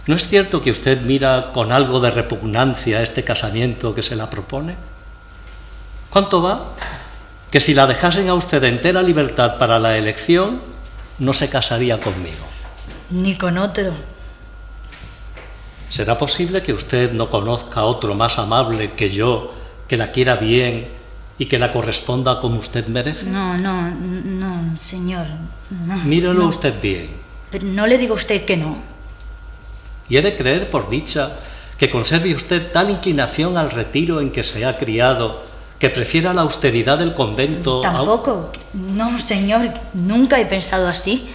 ¿no es cierto que usted mira con algo de repugnancia este casamiento que se la propone? ¿Cuánto va? Que si la dejasen a usted entera libertad para la elección, no se casaría conmigo. Ni con otro. ¿Será posible que usted no conozca a otro más amable que yo, que la quiera bien y que la corresponda como usted merece? No, señor. No, Mírelo no. usted bien. Pero no le digo a usted que no. Y he de creer, por dicha, que conserve usted tal inclinación al retiro en que se ha criado, que prefiera la austeridad del convento... Tampoco. No, señor, nunca he pensado así.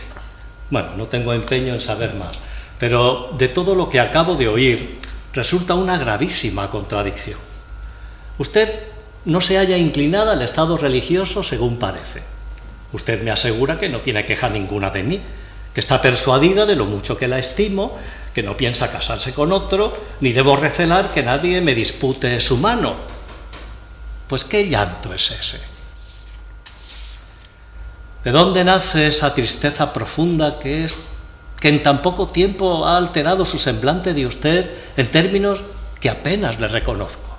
Bueno, no tengo empeño en saber más, pero de todo lo que acabo de oír resulta una gravísima contradicción. Usted no se halla inclinada al estado religioso según parece. Usted me asegura que no tiene queja ninguna de mí, que está persuadida de lo mucho que la estimo, que no piensa casarse con otro, ni debo recelar que nadie me dispute su mano. Pues, ¿qué llanto es ese? ¿De dónde nace esa tristeza profunda que en tan poco tiempo ha alterado su semblante de usted en términos que apenas le reconozco?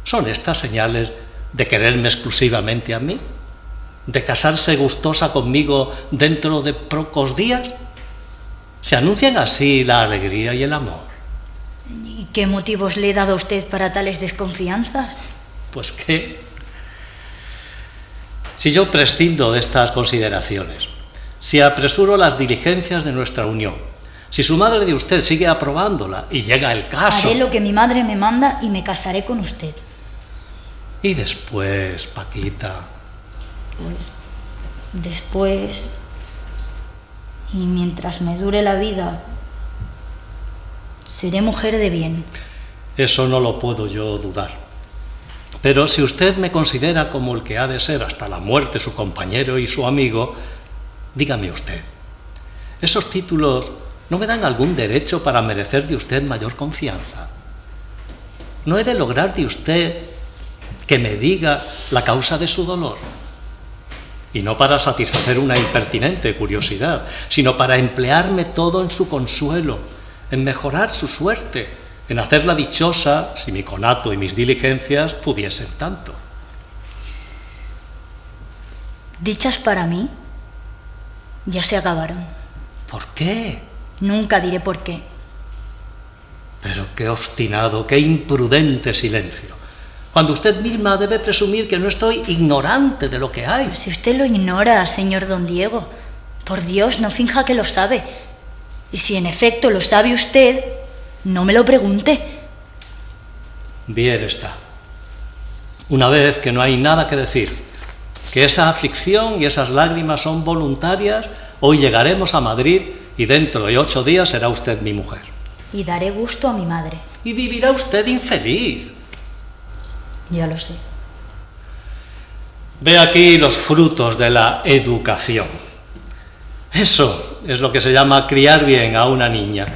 ¿Son estas señales de quererme exclusivamente a mí? ¿De casarse gustosa conmigo dentro de pocos días? ¿Se anuncian así la alegría y el amor? ¿Y qué motivos le he dado a usted para tales desconfianzas? Pues que Si yo prescindo de estas consideraciones, si apresuro las diligencias de nuestra unión, si su madre de usted sigue aprobándola y llega el caso... Haré lo que mi madre me manda y me casaré con usted. Y después, Paquita... Pues después, y mientras me dure la vida, seré mujer de bien. Eso no lo puedo yo dudar. Pero si usted me considera como el que ha de ser hasta la muerte su compañero y su amigo, dígame usted, ¿esos títulos no me dan algún derecho para merecer de usted mayor confianza? ¿No he de lograr de usted que me diga la causa de su dolor? Y no para satisfacer una impertinente curiosidad, sino para emplearme todo en su consuelo, en mejorar su suerte, en hacerla dichosa si mi conato y mis diligencias pudiesen tanto. Dichas para mí ya se acabaron. ¿Por qué? Nunca diré por qué. Pero qué obstinado, qué imprudente silencio, cuando usted misma debe presumir que no estoy ignorante de lo que hay. Pero si usted lo ignora, señor don Diego, por Dios, no finja que lo sabe. Y si en efecto lo sabe usted, no me lo pregunte. Bien está. Una vez que no hay nada que decir, que esa aflicción y esas lágrimas son voluntarias, hoy llegaremos a Madrid y dentro de 8 días será usted mi mujer. Y daré gusto a mi madre. Y vivirá usted infeliz. Ya lo sé. Ve aquí los frutos de la educación. Eso es lo que se llama criar bien a una niña.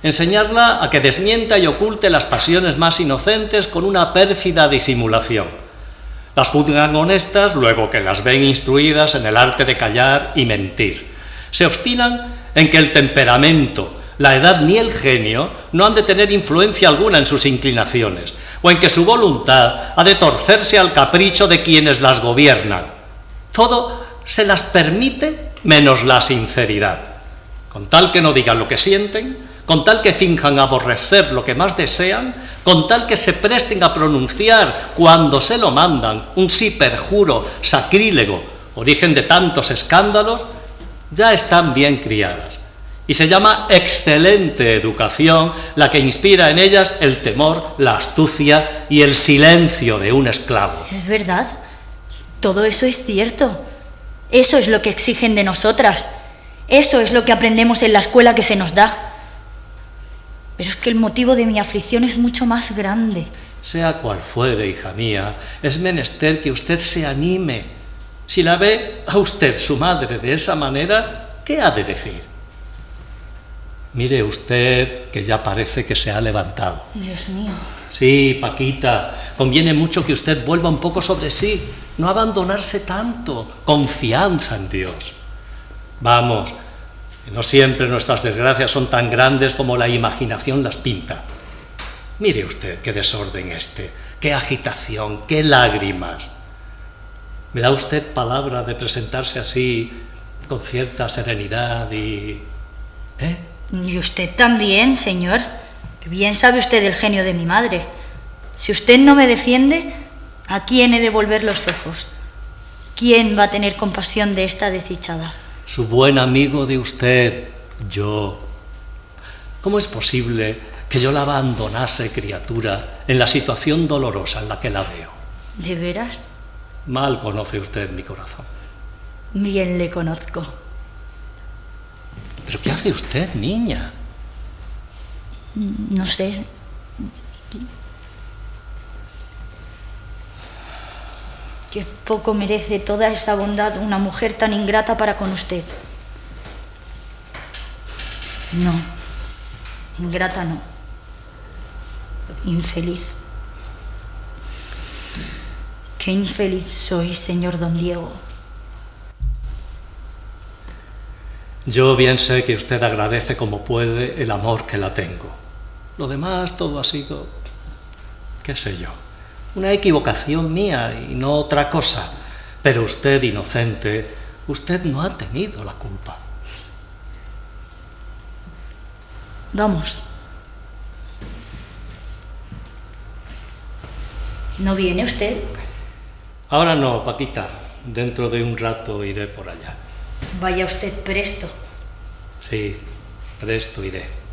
Enseñarla a que desmienta y oculte las pasiones más inocentes con una pérfida disimulación. Las juzgan honestas luego que las ven instruidas en el arte de callar y mentir. Se obstinan en que el temperamento, la edad ni el genio no han de tener influencia alguna en sus inclinaciones, o en que su voluntad ha de torcerse al capricho de quienes las gobiernan. Todo se las permite menos la sinceridad, con tal que no digan lo que sienten, con tal que finjan aborrecer lo que más desean, con tal que se presten a pronunciar cuando se lo mandan un sí perjuro, sacrílego, origen de tantos escándalos, ya están bien criadas. Y se llama excelente educación la que inspira en ellas el temor, la astucia y el silencio de un esclavo. Es verdad, todo eso es cierto. Eso es lo que exigen de nosotras. Eso es lo que aprendemos en la escuela que se nos da. Pero es que el motivo de mi aflicción es mucho más grande. Sea cual fuere, hija mía, es menester que usted se anime. Si la ve a usted su madre de esa manera, ¿qué ha de decir? Mire usted que ya parece que se ha levantado. Dios mío. Sí, Paquita, conviene mucho que usted vuelva un poco sobre sí, no abandonarse tanto, confianza en Dios. Vamos, que no siempre nuestras desgracias son tan grandes como la imaginación las pinta. Mire usted qué desorden qué agitación, qué lágrimas. ¿Me da usted palabra de presentarse así, con cierta serenidad y... Y usted también, señor. Bien sabe usted el genio de mi madre. Si usted no me defiende, ¿a quién he de volver los ojos? ¿Quién va a tener compasión de esta desdichada? Su buen amigo de usted, yo. ¿Cómo es posible que yo la abandonase, criatura, en la situación dolorosa en la que la veo? ¿De veras? Mal conoce usted mi corazón. Bien le conozco. ¿Pero qué hace usted, niña? No sé. Qué poco merece toda esa bondad una mujer tan ingrata para con usted. No, ingrata no. Infeliz. Qué infeliz soy, señor don Diego. Yo bien sé que usted agradece como puede el amor que la tengo. Lo demás todo ha sido, qué sé yo, una equivocación mía y no otra cosa. Pero usted, inocente, usted no ha tenido la culpa. Vamos. ¿No viene usted? Ahora no, Paquita. dentro de un rato iré por allá. Vaya usted presto. Sí, presto iré.